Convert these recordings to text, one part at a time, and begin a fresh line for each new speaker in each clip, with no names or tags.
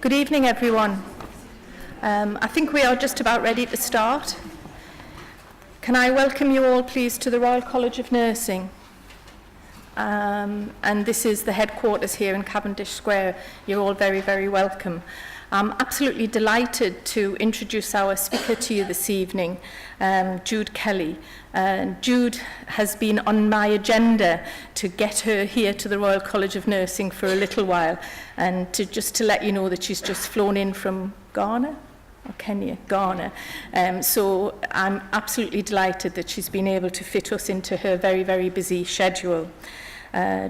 Good evening, everyone. I think we are just about ready to start. Can I welcome you all, please, to the Royal College of Nursing? And this is the headquarters here in Cavendish Square. You're all very, very welcome. I'm absolutely delighted to introduce our speaker to you this evening, Jude Kelly. Jude has been on my agenda to get her here to the Royal College of Nursing for a little while, and to let you know that she's just flown in from Ghana. Or Kenya, Ghana. So I'm absolutely delighted that she's been able to fit us into her very, very busy schedule.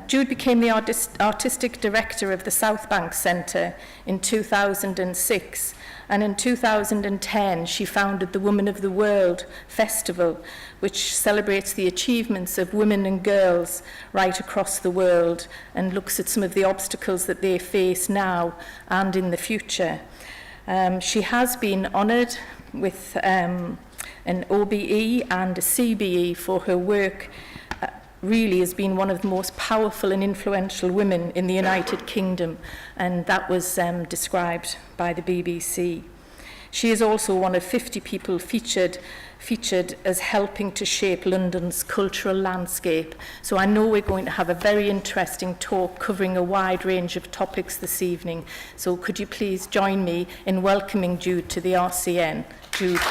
Jude became the artistic director of the South Bank Centre in 2006, and in 2010 she founded the Women of the World Festival, which celebrates the achievements of women and girls right across the world and looks at some of the obstacles that they face now and in the future. She has been honoured with an OBE and a CBE for her work. Really has been one of the most powerful and influential women in the United Kingdom, and that was described by the BBC. She is also one of 50 people featured as helping to shape London's cultural landscape. So I know we're going to have a very interesting talk covering a wide range of topics this evening. So could you please join me in welcoming Jude to the RCN? Jude.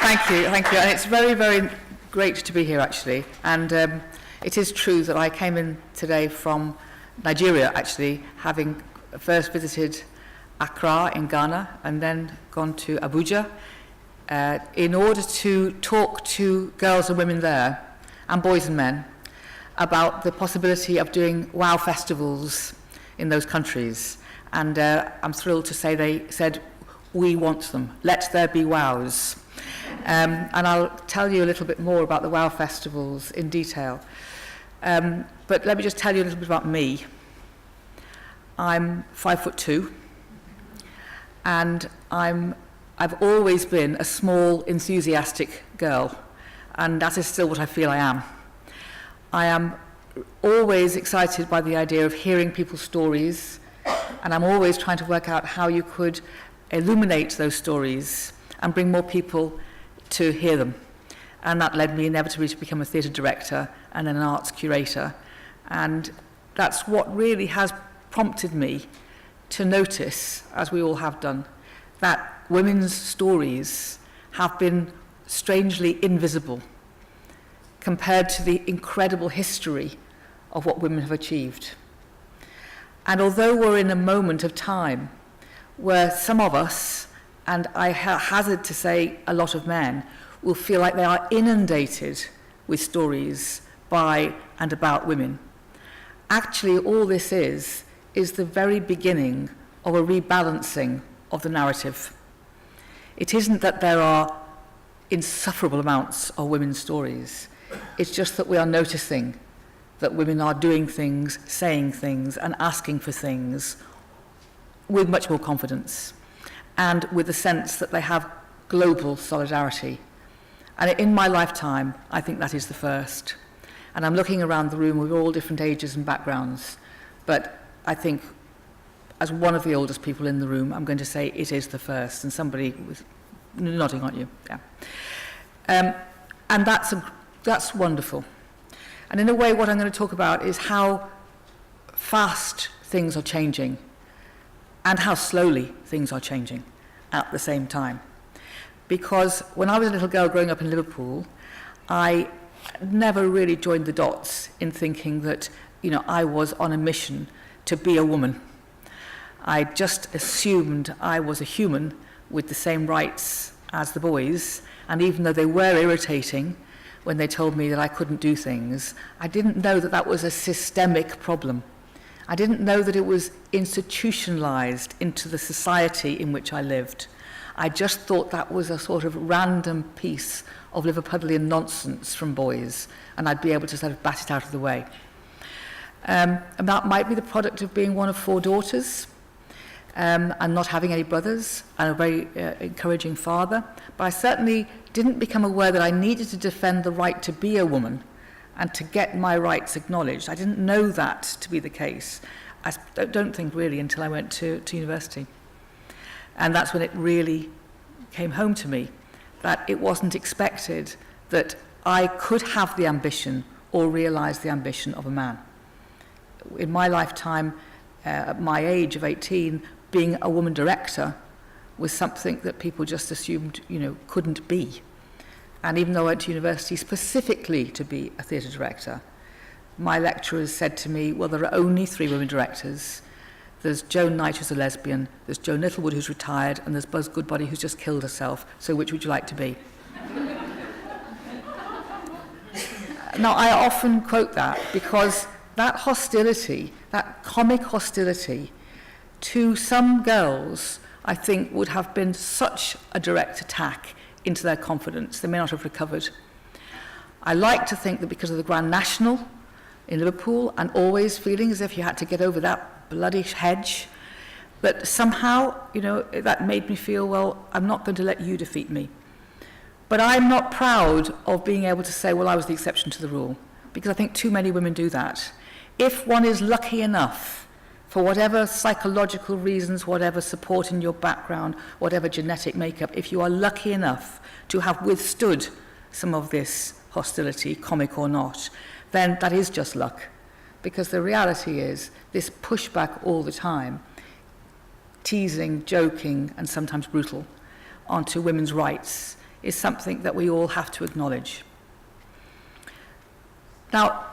Thank you, and it's very, very great to be here actually. And it is true that I came in today from Nigeria actually, having first visited Accra in Ghana and then gone to Abuja in order to talk to girls and women there, and boys and men, about the possibility of doing WOW festivals in those countries. And I'm thrilled to say they said, we want them, let there be WOWs. And I'll tell you a little bit more about the WOW festivals in detail. But let me just tell you a little bit about me. I'm 5'2", and I've always been a small, enthusiastic girl, and that is still what I feel I am. I am always excited by the idea of hearing people's stories, and I'm always trying to work out how you could illuminate those stories and bring more people to hear them. And that led me inevitably to become a theatre director and an arts curator. And that's what really has prompted me to notice, as we all have done, that women's stories have been strangely invisible compared to the incredible history of what women have achieved. And although we're in a moment of time where some of us, and I hazard to say a lot of men, will feel like they are inundated with stories by and about women. Actually, all this is the very beginning of a rebalancing of the narrative. It isn't that there are insufferable amounts of women's stories. It's just that we are noticing that women are doing things, saying things, and asking for things with much more confidence, and with the sense that they have global solidarity. And in my lifetime, I think that is the first. And I'm looking around the room with all different ages and backgrounds, but I think as one of the oldest people in the room, I'm going to say it is the first, and somebody was nodding at you, yeah. And that's wonderful. And in a way, what I'm going to talk about is how fast things are changing and how slowly things are changing at the same time. Because when I was a little girl growing up in Liverpool, I never really joined the dots in thinking that, I was on a mission to be a woman. I just assumed I was a human with the same rights as the boys, and even though they were irritating when they told me that I couldn't do things, I didn't know that that was a systemic problem. I didn't know that it was institutionalized into the society in which I lived. I just thought that was a sort of random piece of Liverpudlian nonsense from boys, and I'd be able to sort of bat it out of the way. And that might be the product of being one of 4 daughters, and not having any brothers, and a very encouraging father. But I certainly didn't become aware that I needed to defend the right to be a woman and to get my rights acknowledged. I didn't know that to be the case. I don't think really until I went to university. And that's when it really came home to me, that it wasn't expected that I could have the ambition or realise the ambition of a man. In my lifetime, at my age of 18, being a woman director was something that people just assumed, couldn't be. And even though I went to university specifically to be a theatre director, my lecturers said to me, well, there are only 3 women directors. There's Joan Knight, who's a lesbian, there's Joan Littlewood, who's retired, and there's Buzz Goodbody, who's just killed herself. So which would you like to be? Now, I often quote that because that hostility, that comic hostility to some girls, I think would have been such a direct attack into their confidence. They may not have recovered. I like to think that because of the Grand National in Liverpool and always feeling as if you had to get over that bloody hedge, but somehow, that made me feel, well, I'm not going to let you defeat me. But I'm not proud of being able to say, well, I was the exception to the rule, because I think too many women do that. If one is lucky enough, for whatever psychological reasons, whatever support in your background, whatever genetic makeup, if you are lucky enough to have withstood some of this hostility, comic or not, then that is just luck. Because the reality is, this pushback all the time, teasing, joking, and sometimes brutal, onto women's rights, is something that we all have to acknowledge. Now,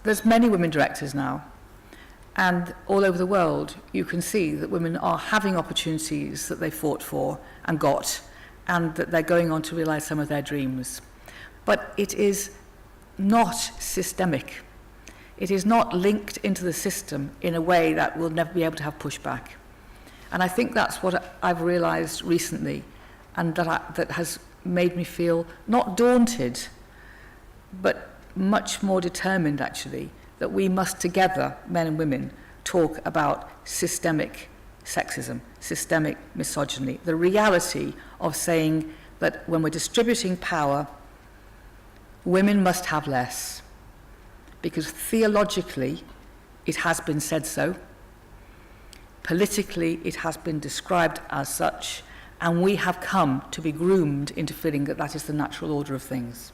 there's many women directors now, and all over the world you can see that women are having opportunities that they fought for and got, and that they're going on to realise some of their dreams. But it is not systemic. It is not linked into the system in a way that will never be able to have pushback. And I think that's what I've realised recently, and that has made me feel not daunted, but much more determined, actually, that we must together, men and women, talk about systemic sexism, systemic misogyny, the reality of saying that when we're distributing power, women must have less, because theologically it has been said so, politically it has been described as such, and we have come to be groomed into feeling that that is the natural order of things.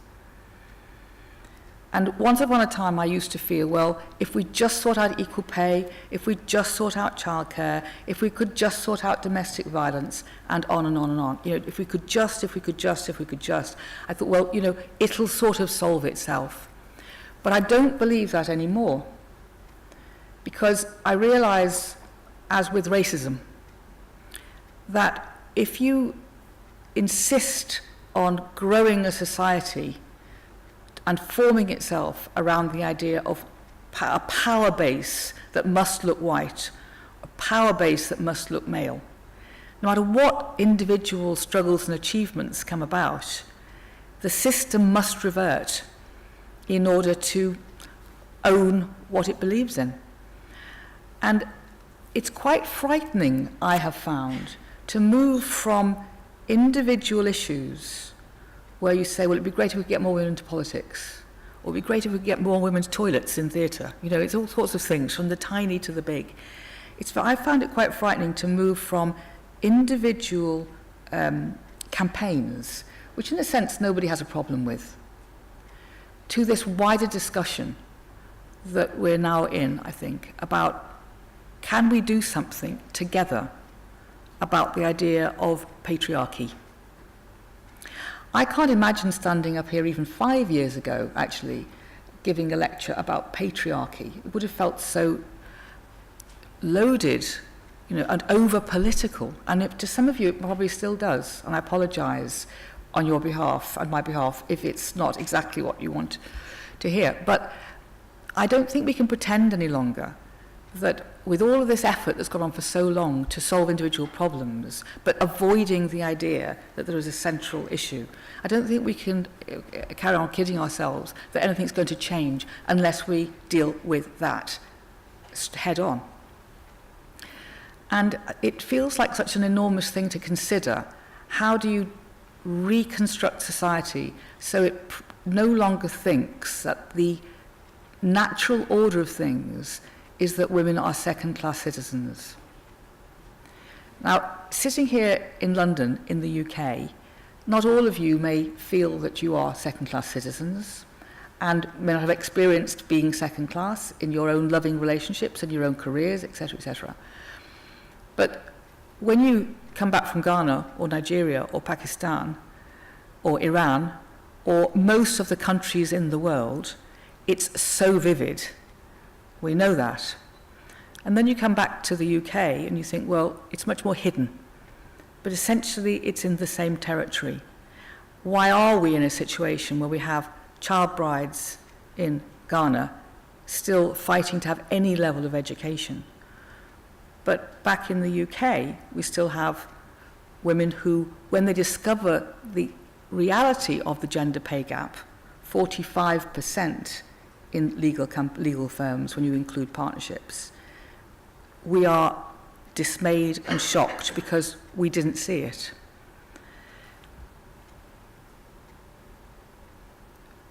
And once upon a time I used to feel, well, if we just sort out equal pay, if we just sort out childcare, if we could just sort out domestic violence, and on and on and on, if we could just, I thought, well, it'll sort of solve itself. But I don't believe that anymore, because I realise, as with racism, that if you insist on growing a society and forming itself around the idea of a power base that must look white, a power base that must look male, no matter what individual struggles and achievements come about, the system must revert in order to own what it believes in. And it's quite frightening, I have found, to move from individual issues where you say, well, it'd be great if we could get more women into politics, or it'd be great if we could get more women's toilets in theatre. It's all sorts of things, from the tiny to the big. I found it quite frightening to move from individual campaigns, which in a sense nobody has a problem with, to this wider discussion that we're now in, I think, about can we do something together about the idea of patriarchy. I can't imagine standing up here even 5 years ago, actually, giving a lecture about patriarchy. It would have felt so loaded, and over-political. And to some of you, it probably still does. And I apologise on your behalf and my behalf if it's not exactly what you want to hear. But I don't think we can pretend any longer that with all of this effort that's gone on for so long to solve individual problems, but avoiding the idea that there is a central issue, I don't think we can carry on kidding ourselves that anything's going to change unless we deal with that head on. And it feels like such an enormous thing to consider. How do you reconstruct society so it no longer thinks that the natural order of things is that women are second-class citizens. Now, sitting here in London, in the UK, not all of you may feel that you are second-class citizens and may not have experienced being second-class in your own loving relationships and your own careers, etc., etc. But when you come back from Ghana or Nigeria or Pakistan or Iran or most of the countries in the world, it's so vivid. We know that. And then you come back to the UK and you think, well, it's much more hidden. But essentially, it's in the same territory. Why are we in a situation where we have child brides in Ghana still fighting to have any level of education? But back in the UK, we still have women who, when they discover the reality of the gender pay gap, 45% in legal firms when you include partnerships, we are dismayed and shocked because we didn't see it.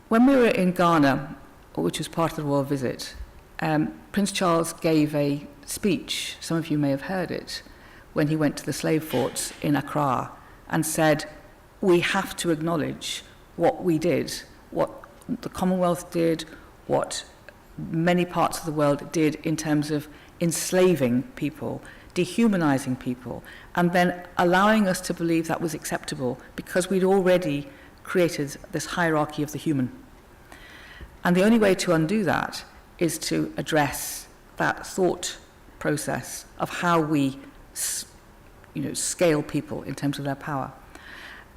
When we were in Ghana, which was part of the royal visit, Prince Charles gave a speech, some of you may have heard it, when he went to the slave forts in Accra and said, we have to acknowledge what we did, what the Commonwealth did, what many parts of the world did in terms of enslaving people, dehumanizing people, and then allowing us to believe that was acceptable because we'd already created this hierarchy of the human. And the only way to undo that is to address that thought process of how we scale people in terms of their power.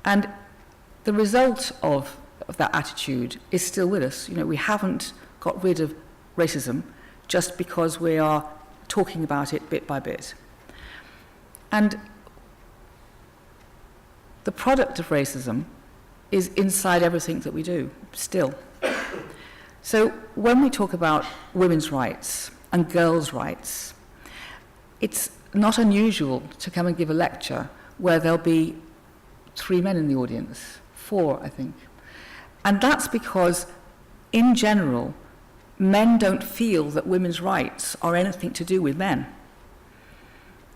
And the result of that attitude is still with us. We haven't got rid of racism just because we are talking about it bit by bit. And the product of racism is inside everything that we do, still. So when we talk about women's rights and girls' rights, it's not unusual to come and give a lecture where there'll be 3 men in the audience, 4, I think. And that's because, in general, men don't feel that women's rights are anything to do with men.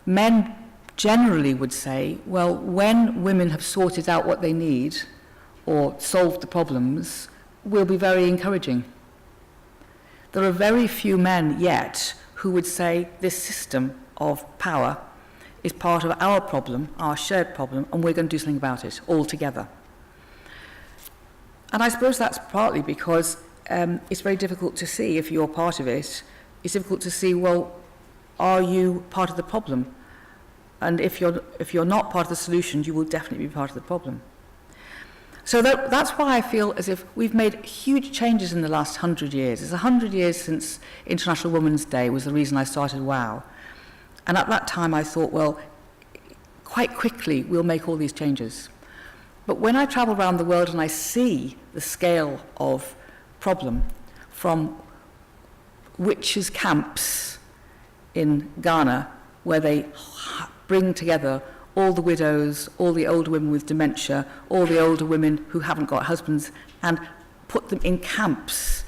Men generally would say, well, when women have sorted out what they need or solved the problems, we'll be very encouraging. There are very few men yet who would say this system of power is part of our problem, our shared problem, and we're going to do something about it all together. And I suppose that's partly because it's very difficult to see if you're part of it. It's difficult to see, well, are you part of the problem? And if you're not part of the solution, you will definitely be part of the problem. So that's why I feel as if we've made huge changes in the last 100 years. It's 100 years since International Women's Day was the reason I started WOW. And at that time I thought, well, quite quickly we'll make all these changes. But when I travel around the world and I see the scale of problem from witches' camps in Ghana, where they bring together all the widows, all the older women with dementia, all the older women who haven't got husbands, and put them in camps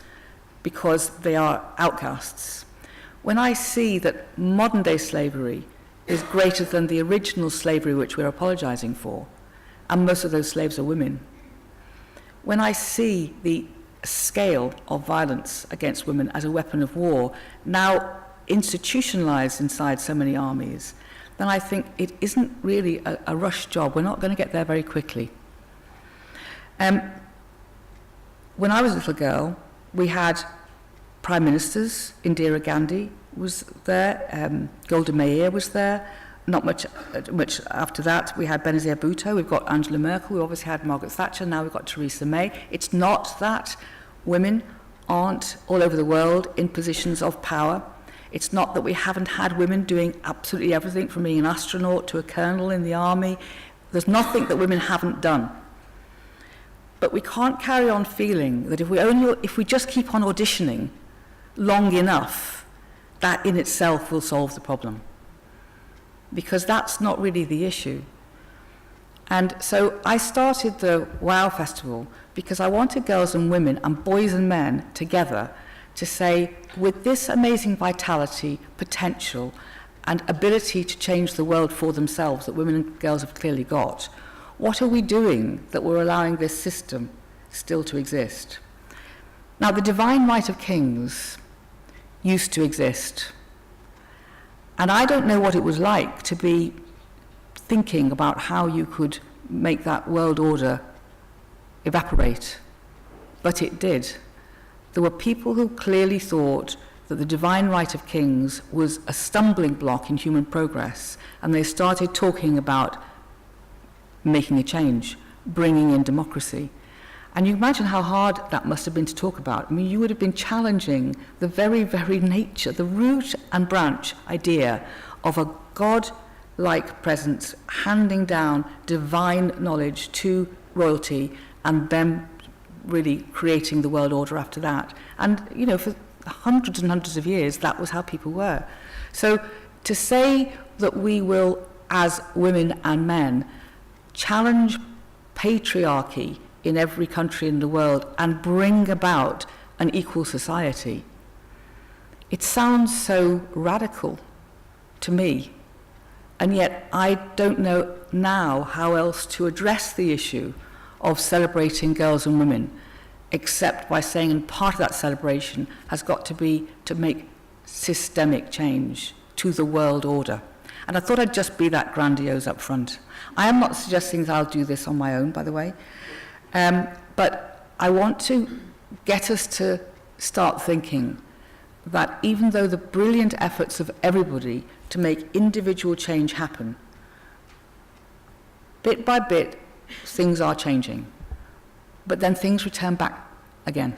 because they are outcasts. When I see that modern-day slavery is greater than the original slavery which we're apologizing for, and most of those slaves are women, when I see the scale of violence against women as a weapon of war, now institutionalized inside so many armies, then I think it isn't really a rush job. We're not going to get there very quickly. When I was a little girl, we had prime ministers. Indira Gandhi was there. Golda Meir was there. Not much after that. We had Benazir Bhutto. We've got Angela Merkel. We obviously had Margaret Thatcher. Now we've got Theresa May. It's not that women aren't all over the world in positions of power. It's not that we haven't had women doing absolutely everything from being an astronaut to a colonel in the army. There's nothing that women haven't done. But we can't carry on feeling that if we just keep on auditioning long enough, that in itself will solve the problem. Because that's not really the issue. And so I started the WOW Festival because I wanted girls and women and boys and men together to say, with this amazing vitality, potential, and ability to change the world for themselves that women and girls have clearly got, what are we doing that we're allowing this system still to exist? Now, the divine right of kings used to exist. And I don't know what it was like to be thinking about how you could make that world order evaporate. But it did. There were people who clearly thought that the divine right of kings was a stumbling block in human progress, and they started talking about making a change, bringing in democracy. And you imagine how hard that must have been to talk about. I mean, you would have been challenging the very, very nature, the root and branch idea of a God-like presence handing down divine knowledge to royalty and them really creating the world order after that. And, you know, for hundreds and hundreds of years, that was how people were. So to say that we will, as women and men, challenge patriarchy in every country in the world and bring about an equal society, it sounds so radical to me. And yet I don't know now how else to address the issue of celebrating girls and women, except by saying, and part of that celebration has got to be to make systemic change to the world order. And I thought I'd just be that grandiose up front. I am not suggesting that I'll do this on my own, by the way, but I want to get us to start thinking that even though the brilliant efforts of everybody to make individual change happen, bit by bit, things are changing. But then things return back again.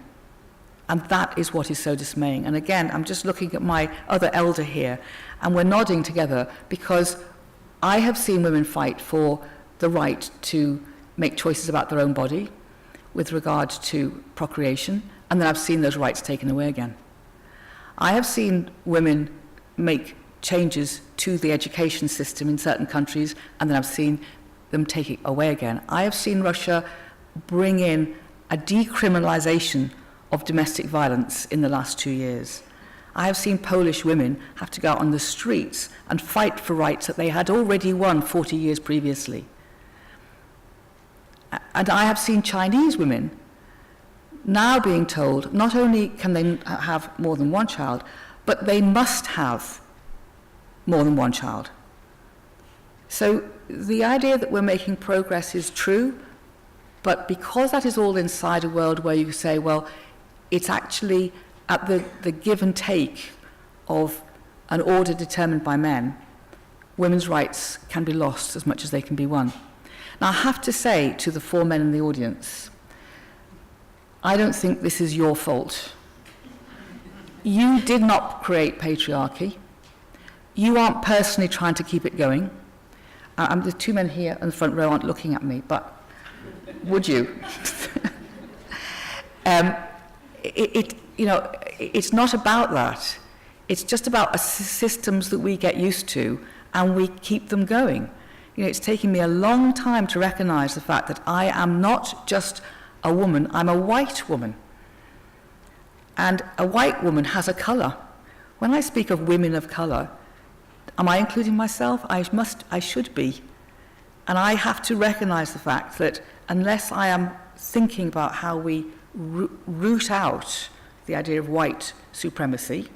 And that is what is so dismaying. And again, I'm just looking at my other elder here, and we're nodding together because I have seen women fight for the right to make choices about their own body with regard to procreation, and then I've seen those rights taken away again. I have seen women make changes to the education system in certain countries, and then I've seen them take it away again. I have seen Russia bring in a decriminalization of domestic violence in the last 2 years. I have seen Polish women have to go out on the streets and fight for rights that they had already won 40 years previously. And I have seen Chinese women now being told not only can they have more than one child, but they must have more than one child. So the idea that we're making progress is true, but because that is all inside a world where you say, well, it's actually at the give and take of an order determined by men, women's rights can be lost as much as they can be won. Now, I have to say to the 4 men in the audience, I don't think this is your fault. You did not create patriarchy. You aren't personally trying to keep it going. The 2 men here in the front row aren't looking at me, but would you? It's not about that. It's just about systems that we get used to and we keep them going. You know, it's taken me a long time to recognize the fact that I am not just a woman, I'm a white woman. And a white woman has a color. When I speak of women of color, am I including myself? I should be. And I have to recognize the fact that unless I am thinking about how we root out the idea of white supremacy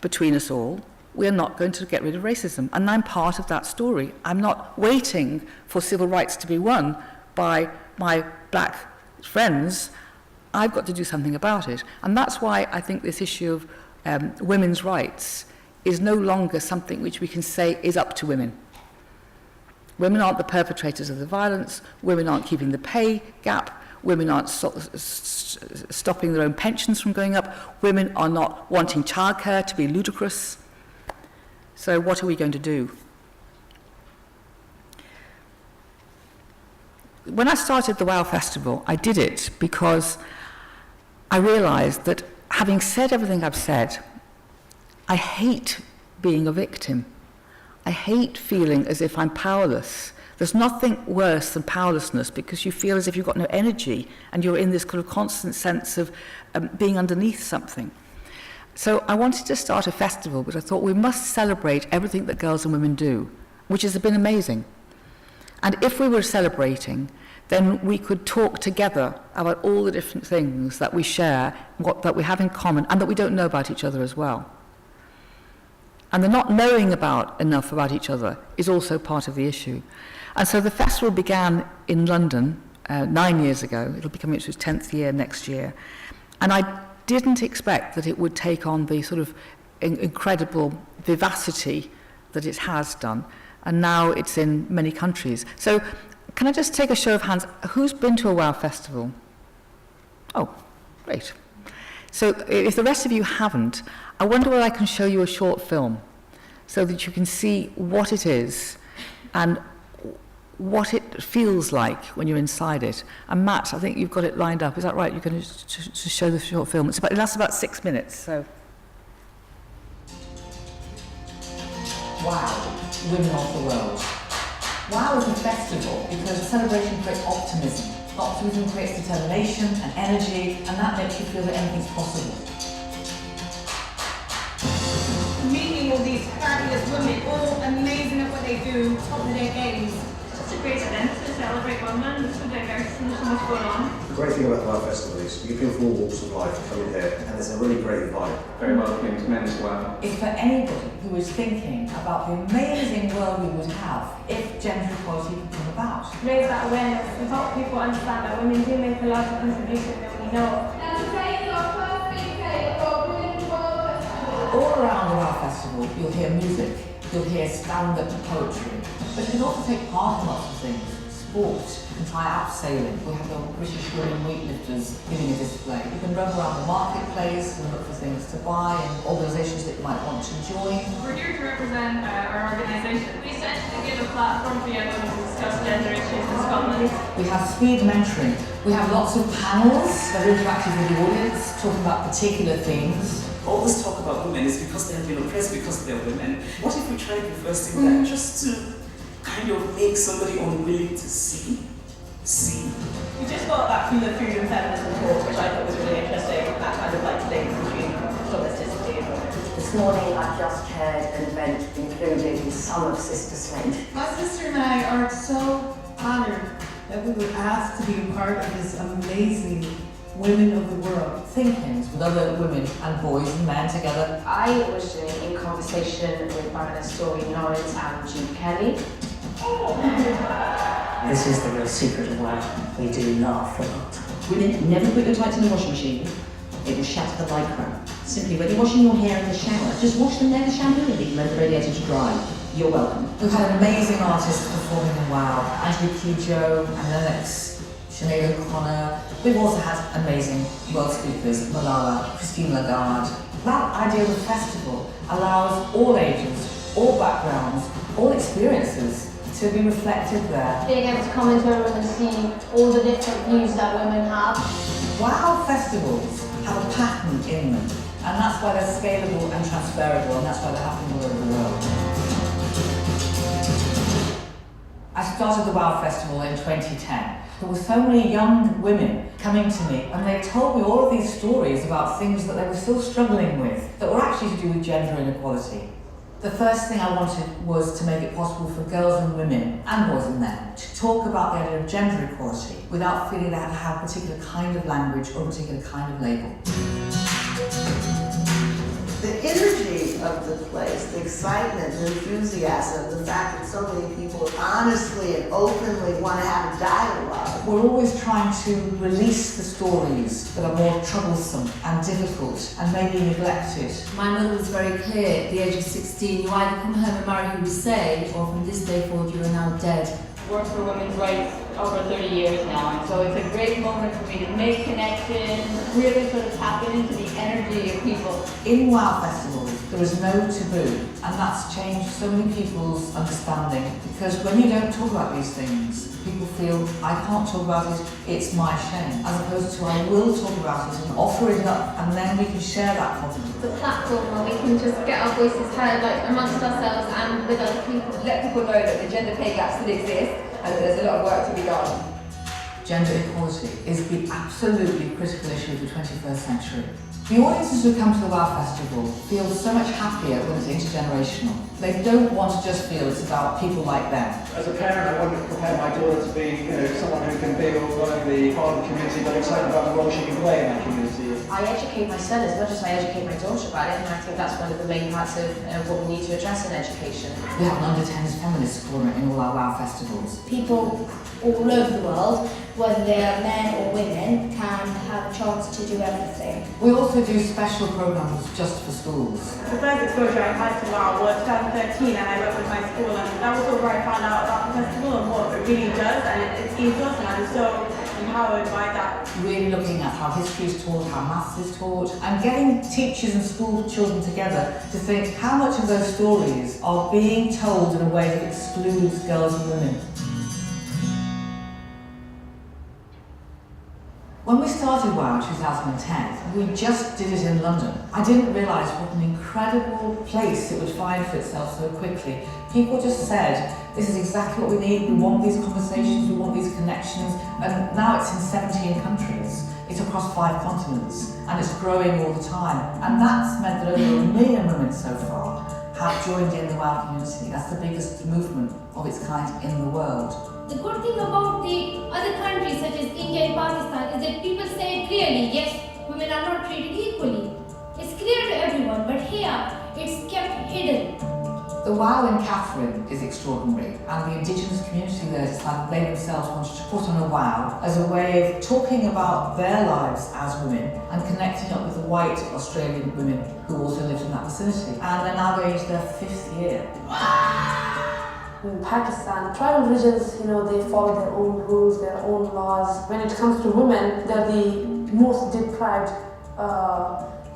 between us all, we're not going to get rid of racism. And I'm part of that story. I'm not waiting for civil rights to be won by my black friends. I've got to do something about it. And that's why I think this issue of women's rights is no longer something which we can say is up to women. Women aren't the perpetrators of the violence. Women aren't keeping the pay gap. Women aren't stopping their own pensions from going up. Women are not wanting childcare to be ludicrous. So what are we going to do? When I started the WOW Festival, I did it because I realized that having said everything I've said, I hate being a victim. I hate feeling as if I'm powerless, There's nothing worse than powerlessness, because you feel as if you've got no energy and you're in this kind of constant sense of being underneath something. So I wanted to start a festival, but I thought we must celebrate everything that girls and women do, which has been amazing. And if we were celebrating, then we could talk together about all the different things that we share, that we have in common, and that we don't know about each other as well. And the not knowing enough about each other is also part of the issue. And so the festival began in London 9 years ago. It'll be coming to its 10th year next year. And I didn't expect that it would take on the sort of incredible vivacity that it has done. And now it's in many countries. So can I just take a show of hands? Who's been to a WOW festival? Oh, great. So if the rest of you haven't, I wonder whether I can show you a short film so that you can see what it is and what it feels like when you're inside it. And Matt, I think you've got it lined up. Is that right? You're going to show the short film. It lasts about 6 minutes. So, WOW, Women of the World. WOW is a festival because a celebration creates optimism. Optimism creates determination and energy, and that makes you feel that anything's possible.
Meeting all these fabulous women, all amazing at what they do, top of their games.
It's a great event to celebrate women. There's so diverse and there's so much going on.
The great thing about the WOW Festival is you people from all walks of life come in here, and there's a really great vibe.
Very welcoming to men as well.
It's for anybody who is thinking about the amazing world we would have if gender equality could come about.
Raise that awareness and help people understand that women do make a larger contribution than we know.
All around the WOW Festival, you'll hear music, you'll hear stand-up poetry, but you can also take part in lots of things. Sport, you can try abseiling, we have the British women weightlifters giving a display. You can run around the marketplace and look for things to buy and organisations that you might want to join.
We're here to represent our organisation. We essentially give a platform for young women to discuss gender issues in Scotland.
We have speed mentoring. We have lots of panels that are interactive with the audience, talking about particular themes.
All this talk about women is because they have been oppressed because they're women. What if we try reversing that just to kind of make somebody unwilling to see?
We just got back from the food and feminism talk, which I thought was really interesting, that kind of like link between domesticity and women.
This morning I've just chaired an event including some of Sister Slate.
My sister and I are so honored that we were asked to be a part of this amazing Women of the World.
Think-ins with other women and boys and men together.
I was doing in conversation with Baroness Doreen Lawrence and Jude Kelly.
This is the real secret of why we do laugh a lot.
Women, never put your tights in the washing machine. It will shatter the lycra. Simply, when you're washing your hair in the shower, just wash them near the shampoo and leave them over the radiator to dry. You're welcome.
We've had amazing artists performing in WOW. Angelique Kidjo, Anne Lennox, Sinead O'Connor. We've also had amazing world speakers, Malala, Christine Lagarde. That idea of a festival allows all ages, all backgrounds, all experiences to be reflected there.
Being able to come into a room and see all the different views that women have.
WOW festivals have a pattern in them, and that's why they're scalable and transferable, and that's why they're happening all over the world. I started the WOW Festival in 2010. There were so many young women coming to me, and they told me all of these stories about things that they were still struggling with that were actually to do with gender inequality. The first thing I wanted was to make it possible for girls and women, and boys and men, to talk about the idea of gender equality without feeling they had to have a particular kind of language or a particular kind of label.
The energy of the place, the excitement, the enthusiasm, the fact that so many people honestly and openly want to have a dialogue.
We're always trying to release the stories that are more troublesome and difficult and maybe neglected.
My mother was very clear at the age of 16, you either come home and marry who you say, or from this day forward you are now dead.
Worked for women's rights over 30 years now, and so it's a great moment for me to make connections, really sort of tap into the energy of people.
In WOW festivals, there is no taboo, and that's changed so many people's understanding, because when you don't talk about these things, people feel, I can't talk about it, it's my shame, as opposed to I will talk about it and offer it up, and then we can share that confidence.
The platform where we can just get our voices heard, like amongst ourselves and with other people.
Let people know that the gender pay gaps still exist, and there's a lot of work to be done.
Gender equality is the absolutely critical issue of the 21st century. The audiences who come to the WOW Festival feel so much happier when it's intergenerational. They don't want to just feel it's about people like them.
As a parent, I want to prepare my daughter to be, someone who can build not only part of the community, but excited about the role she can play in that community.
I educate my son as much as I educate my daughter about it, and I think that's one of the main parts of what we need to address in education.
We have an under-10s feminist forum in all our WOW festivals.
People all over the world, whether they are men or women, can have a chance to do everything.
We also do special programs just for schools.
The first exposure I had to WOW was 2013, and I worked with my school, and that was where I found out about the festival and what it really does and its ethos, and I'm so empowered by that.
Really looking at how history is taught, how maths is taught, and getting teachers and school children together to think how much of those stories are being told in a way that excludes girls and women. When we started WOW in 2010, we just did it in London. I didn't realise what an incredible place it would find for itself so quickly. People just said, this is exactly what we need, we want these conversations, we want these connections, and now it's in 17 countries. It's across 5 continents, and it's growing all the time. And that's meant that over 1 million women so far have joined in the WOW community. That's the biggest movement of its kind in the world.
The good thing about the other countries such as India and Pakistan is that people say clearly, yes, women are not treated equally. It's clear to everyone, but here it's kept hidden.
The WOW in Catherine is extraordinary, and the Indigenous community there decided they themselves wanted to put on a WOW as a way of talking about their lives as women and connecting up with the white Australian women who also lived in that vicinity. And they're now going into their 5th year.
In Pakistan, tribal regions, they follow their own rules, their own laws. When it comes to women, they're the most deprived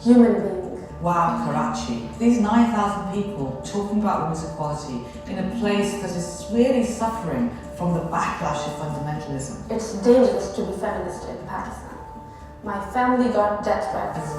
human being.
WOW Karachi. These 9,000 people talking about women's equality in a place that is really suffering from the backlash of fundamentalism.
It's dangerous to be feminist in Pakistan. My family got death threats.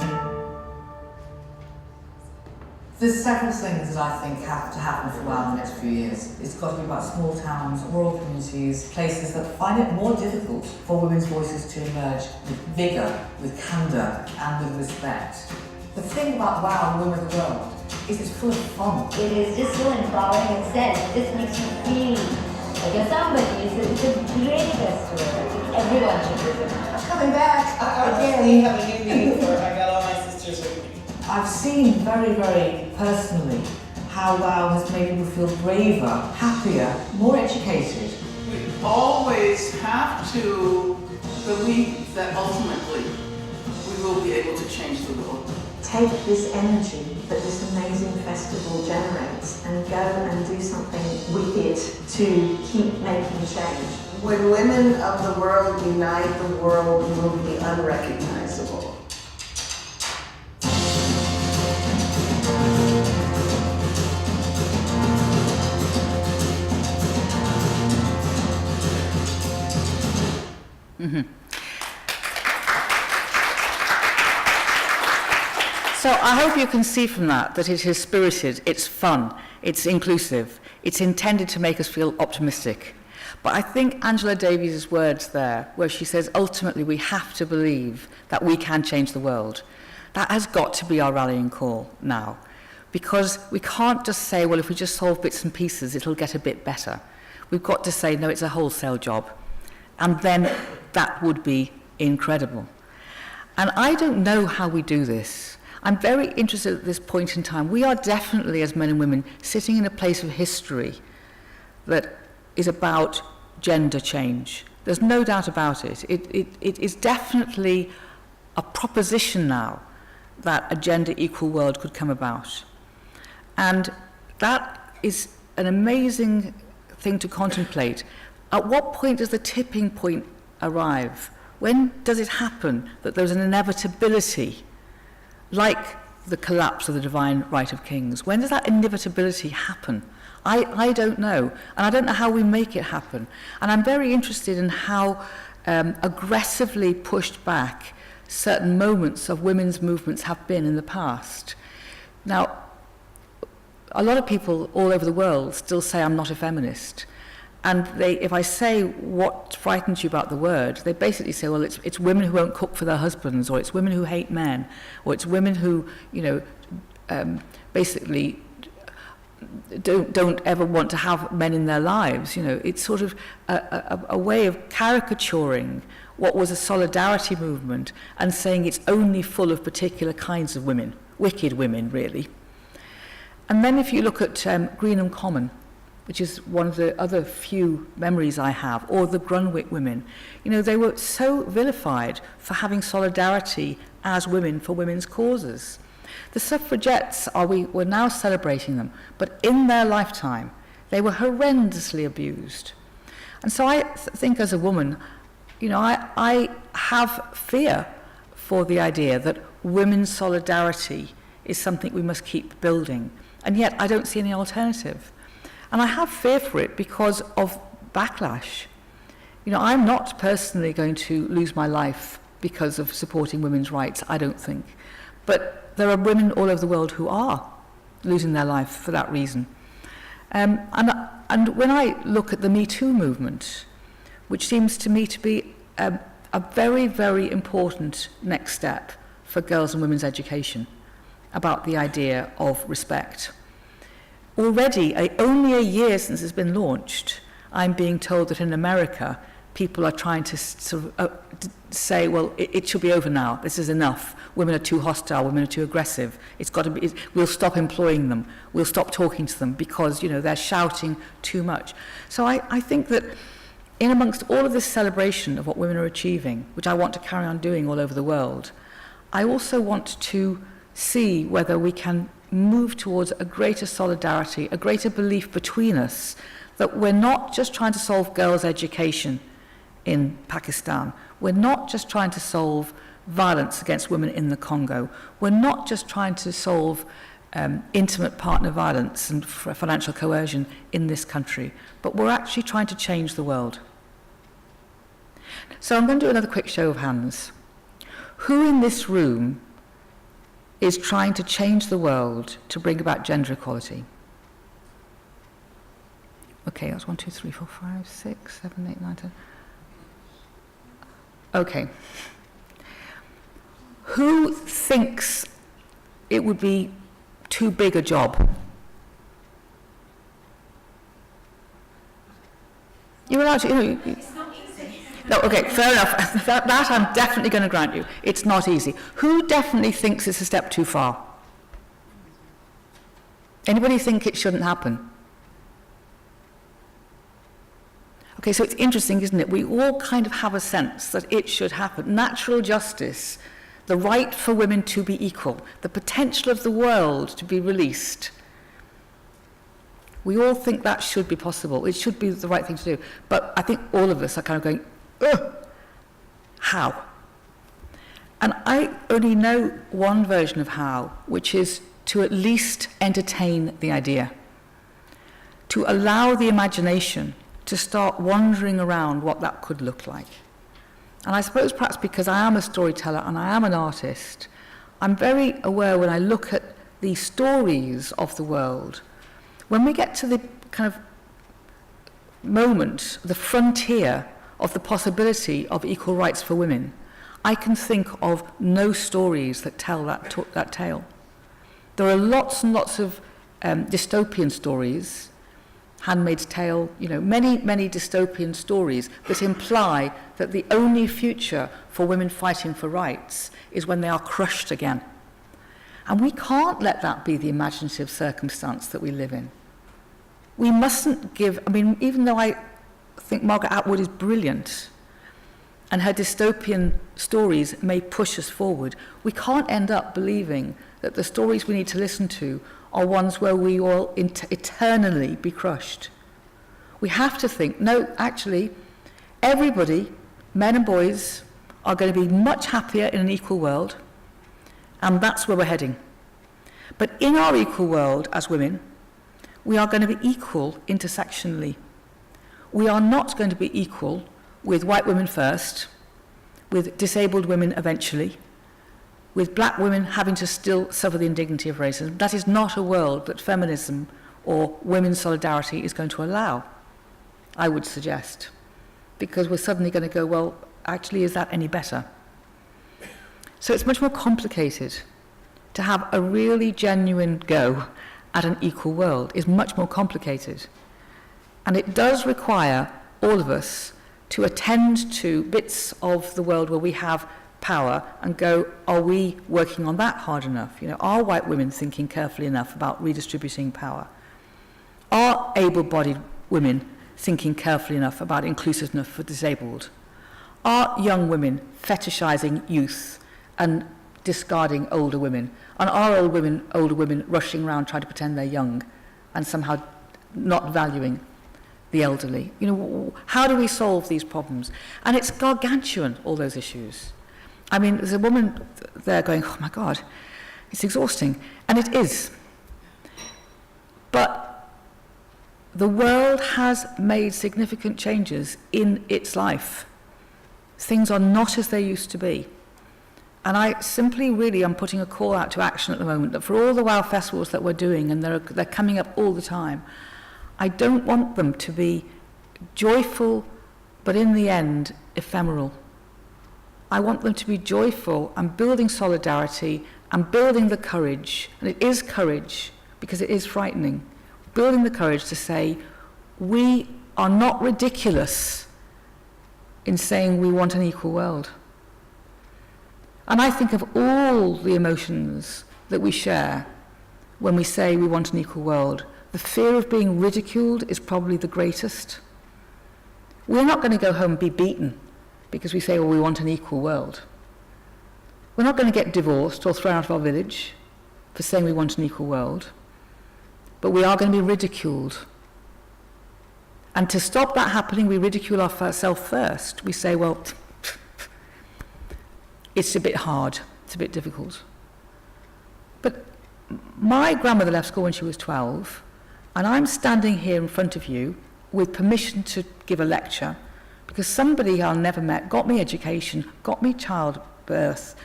There's several things that I think have to happen for WOW in the next few years. It's got to be about small towns, rural communities, places that find it more difficult for women's voices to emerge with vigour, with candour and with respect. The thing about WOW and Women of the World is it's full of fun.
It is just so empowering and says, this makes you feel like you're somebody. It's a great festival. I think everyone should visit.
I'm coming back
We have a new meeting for I got all my sisters with me.
I've seen very, very personally how WOW has made people feel braver, happier, more educated.
We always have to believe that ultimately we will be able to change the world.
Take this energy that this amazing festival generates and go and do something with it to keep making change.
When women of the world unite, the world will be unrecognizable.
So I hope you can see from that it is spirited, it's fun, it's inclusive, it's intended to make us feel optimistic. But I think Angela Davies' words there, where she says ultimately we have to believe that we can change the world, that has got to be our rallying call now. Because we can't just say, well, if we just solve bits and pieces, it'll get a bit better. We've got to say, no, it's a wholesale job. And then that would be incredible. And I don't know how we do this. I'm very interested at this point in time. We are definitely, as men and women, sitting in a place of history that is about gender change. There's no doubt about it. It is definitely a proposition now that a gender equal world could come about. And that is an amazing thing to contemplate. At what point does the tipping point arrive? When does it happen that there's an inevitability, like the collapse of the divine right of kings? When does that inevitability happen? I don't know, and I don't know how we make it happen. And I'm very interested in how aggressively pushed back certain moments of women's movements have been in the past. Now, a lot of people all over the world still say I'm not a feminist. And if I say what frightens you about the word, they basically say, well, it's women who won't cook for their husbands, or it's women who hate men, or it's women who, basically don't ever want to have men in their lives. It's sort of a way of caricaturing what was a solidarity movement and saying it's only full of particular kinds of women, wicked women, really. And then if you look at Greenham Common, which is one of the other few memories I have, or the Grunwick women, they were so vilified for having solidarity as women for women's causes. The suffragettes, we're now celebrating them, but in their lifetime, they were horrendously abused. And so I think as a woman, I have fear for the idea that women's solidarity is something we must keep building. And yet I don't see any alternative. And I have fear for it because of backlash. I'm not personally going to lose my life because of supporting women's rights, I don't think. But there are women all over the world who are losing their life for that reason. And when I look at the Me Too movement, which seems to me to be a very, very important next step for girls and women's education, about the idea of respect. Already, only a year since it's been launched, I'm being told that in America, people are trying to sort of say, well, it should be over now. This is enough. Women are too hostile. Women are too aggressive. It's got to be. We'll stop employing them. We'll stop talking to them because they're shouting too much. So I think that in amongst all of this celebration of what women are achieving, which I want to carry on doing all over the world, I also want to see whether we can move towards a greater solidarity, a greater belief between us that we're not just trying to solve girls' education in Pakistan. We're not just trying to solve violence against women in the Congo. We're not just trying to solve intimate partner violence and financial coercion in this country, but we're actually trying to change the world. So I'm going to do another quick show of hands. Who in this room is trying to change the world to bring about gender equality? Okay, that's 1, 2, 3, 4, 5, 6, 7, 8, 9, 10. Okay. Who thinks it would be too big a job? You're allowed to,
It's not easy.
No, okay, fair enough. that I'm definitely going to grant you. It's not easy. Who definitely thinks it's a step too far? Anybody think it shouldn't happen? Okay, so it's interesting, isn't it? We all kind of have a sense that it should happen. Natural justice, the right for women to be equal, the potential of the world to be released. We all think that should be possible. It should be the right thing to do. But I think all of us are kind of going, ugh, how? And I only know one version of how, which is to at least entertain the idea, to allow the imagination to start wandering around what that could look like. And I suppose perhaps because I am a storyteller and I am an artist, I'm very aware when I look at the stories of the world, when we get to the kind of moment, the frontier of the possibility of equal rights for women, I can think of no stories that tell that tale. There are lots and lots of dystopian stories, Handmaid's Tale, many, many dystopian stories that imply that the only future for women fighting for rights is when they are crushed again. And we can't let that be the imaginative circumstance that we live in. We mustn't give, even though I think Margaret Atwood is brilliant and her dystopian stories may push us forward, we can't end up believing that the stories we need to listen to are ones where we will eternally be crushed. We have to think, no, actually, everybody, men and boys, are going to be much happier in an equal world, and that's where we're heading. But in our equal world as women, we are going to be equal intersectionally. We are not going to be equal with white women first, with disabled women eventually, with black women having to still suffer the indignity of racism. That is not a world that feminism or women's solidarity is going to allow. I would suggest. Because we're suddenly going to go, well, actually, is that any better? So it's much more complicated. To have a really genuine go at an equal world is much more complicated. And it does require all of us to attend to bits of the world where we have power and go, are we working on that hard enough? You know, are white women thinking carefully enough about redistributing power? Are able-bodied women thinking carefully enough about inclusiveness for disabled? Are young women fetishizing youth and discarding older women? And are older women rushing around trying to pretend they're young and somehow not valuing the elderly? You know, how do we solve these problems? And it's gargantuan, all those issues. I mean, there's a woman there going, oh my God, it's exhausting. And it is. But the world has made significant changes in its life. Things are not as they used to be. And I simply really am putting a call out to action at the moment that for all the WOW festivals that we're doing, and they're coming up all the time, I don't want them to be joyful, but in the end, ephemeral. I want them to be joyful and building solidarity and building the courage, and it is courage, because it is frightening, building the courage to say, we are not ridiculous in saying we want an equal world. And I think of all the emotions that we share when we say we want an equal world. The fear of being ridiculed is probably the greatest. We're not going to go home and be beaten because we say, well, we want an equal world. We're not going to get divorced or thrown out of our village for saying we want an equal world. But we are going to be ridiculed. And to stop that happening, we ridicule ourselves first. We say, well, it's a bit hard, it's a bit difficult. But my grandmother left school when she was 12, and I'm standing here in front of you with permission to give a lecture because somebody I'll never met got me education, got me childbirth,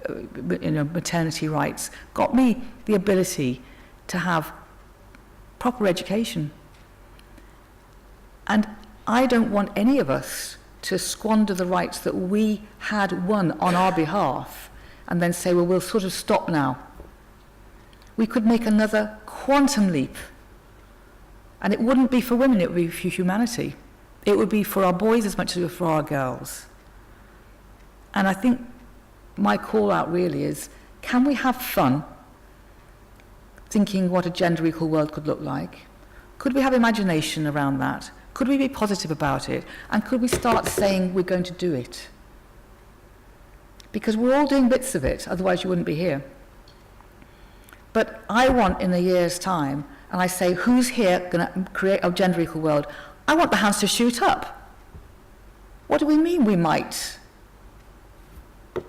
maternity rights, got me the ability to have proper education. And I don't want any of us to squander the rights that we had won on our behalf and then say, well, we'll sort of stop now. We could make another quantum leap. And it wouldn't be for women, it would be for humanity. It would be for our boys as much as it was for our girls. And I think my call out really is, can we have fun thinking what a gender equal world could look like? Could we have imagination around that? Could we be positive about it? And could we start saying we're going to do it? Because we're all doing bits of it, otherwise you wouldn't be here. But I want in a year's time, and I say, who's here going to create a gender equal world? I want the hands to shoot up. What do we mean we might?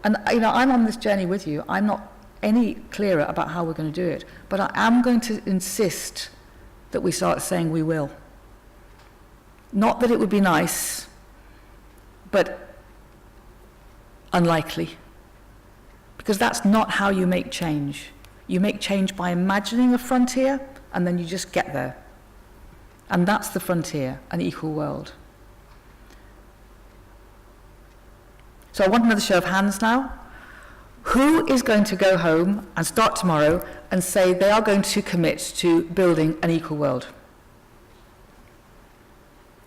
And I'm on this journey with you. I'm not any clearer about how we're going to do it, but I am going to insist that we start saying we will. Not that it would be nice, but unlikely. Because that's not how you make change. You make change by imagining a frontier, and then you just get there. And that's the frontier, an equal world. So I want another show of hands now. Who is going to go home and start tomorrow and say they are going to commit to building an equal world?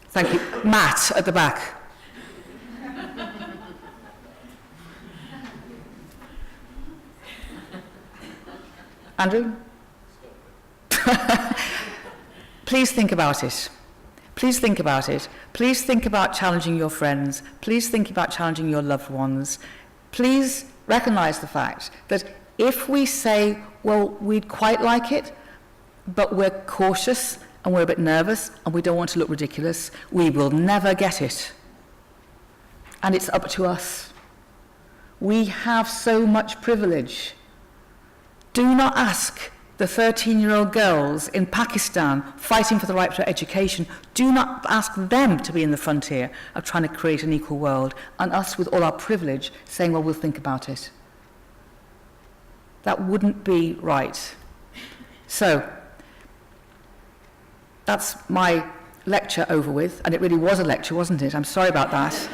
Thank you. Matt at the back. Andrew? Please think about it. Please think about it. Please think about challenging your friends. Please think about challenging your loved ones. Please recognize the fact that if we say, well, we'd quite like it, but we're cautious and we're a bit nervous and we don't want to look ridiculous, we will never get it. And it's up to us. We have so much privilege. Do not ask the 13-year-old girls in Pakistan fighting for the right to education, do not ask them to be in the frontier of trying to create an equal world, and us with all our privilege saying, well, we'll think about it. That wouldn't be right. So, that's my lecture over with, and it really was a lecture, wasn't it? I'm sorry about that.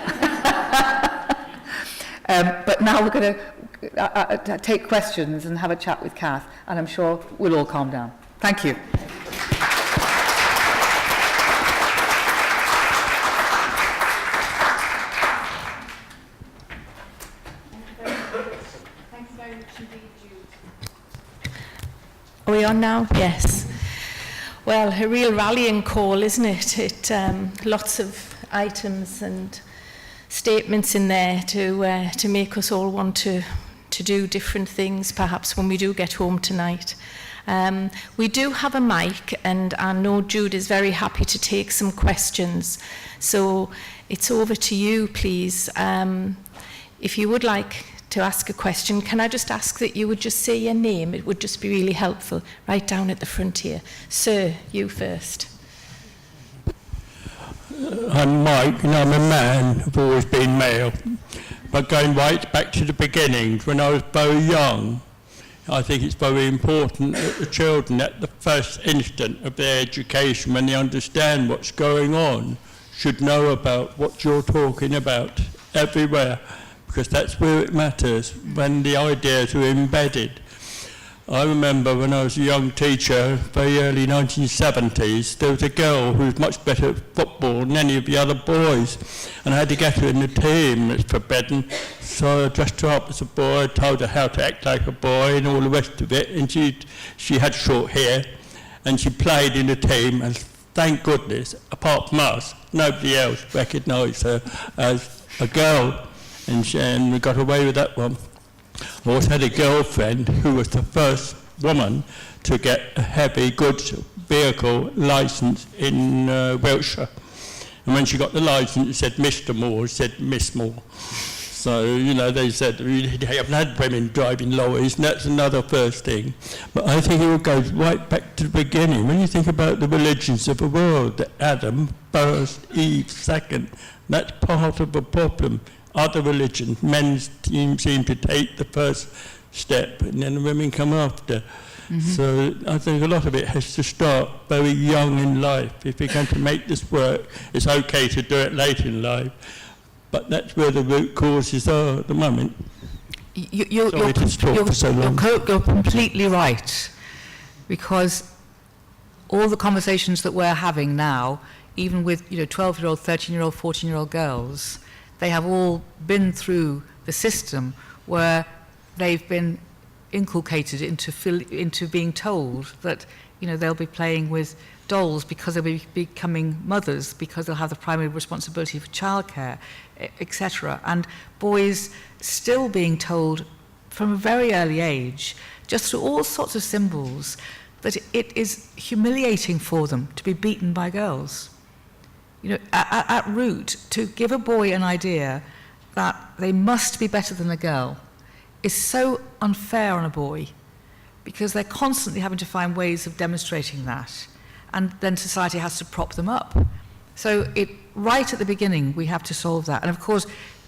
But now we're going to take questions and have a chat with Kath, and I'm sure we'll all calm down. Thank you.
Thanks very much indeed, Jude. Are we on now? Yes. Well, a real rallying call, isn't it? Lots of items and statements in there to make us all want to do different things, perhaps when we do get home tonight. We do have a mic, and I know Jude is very happy to take some questions. So it's over to you, please. If you would like to ask a question, can I just ask that you would just say your name? It would just be really helpful, right down at the front here. Sir, you first.
I'm Mike, and I'm a man. I've always been male. But going right back to the beginnings, when I was very young, I think it's very important that the children, at the first instant of their education, when they understand what's going on, should know about what you're talking about everywhere, because that's where it matters, when the ideas are embedded. I remember when I was a young teacher, very early 1970s, there was a girl who was much better at football than any of the other boys, and I had to get her in the team. It's forbidden, so I dressed her up as a boy, told her how to act like a boy and all the rest of it, and she had short hair, and she played in the team, and thank goodness, apart from us, nobody else recognised her as a girl, and we got away with that one. I also had a girlfriend who was the first woman to get a heavy goods vehicle licence in Wiltshire. And when she got the licence, it said Mr. Moore, it said Miss Moore. So, you know, they said, we haven't had women driving lorries, and that's another first thing. But I think it all goes right back to the beginning. When you think about the religions of the world, that Adam first, Eve second, that's part of the problem. Other religions, men seem to take the first step, and then the women come after. Mm-hmm. So I think a lot of it has to start very young in life. If you're going to make this work, it's okay to do it late in life, but that's where the root causes are at the moment.
You're completely right, because all the conversations that we're having now, even with 12-year-old, 13-year-old, 14-year-old girls, they have all been through the system where they've been inculcated into being told that they'll be playing with dolls because they'll be becoming mothers, because they'll have the primary responsibility for childcare, etc. And boys still being told from a very early age, just through all sorts of symbols, that it is humiliating for them to be beaten by girls. At root, to give a boy an idea that they must be better than a girl is so unfair on a boy, because they're constantly having to find ways of demonstrating that, and then society has to prop them up. So right at the beginning, we have to solve that. And of course,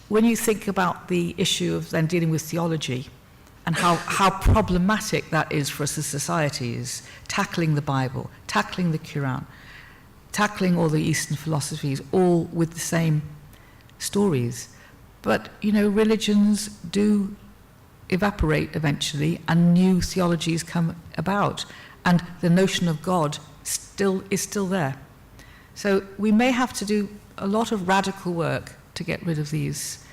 when you think about the issue of then dealing with theology and how problematic that is for us as societies, tackling the Bible, tackling the Quran, tackling all the Eastern philosophies, all with the same stories. But, religions do evaporate eventually, and new theologies come about, and the notion of God is still there. So we may have to do a lot of radical work to get rid of these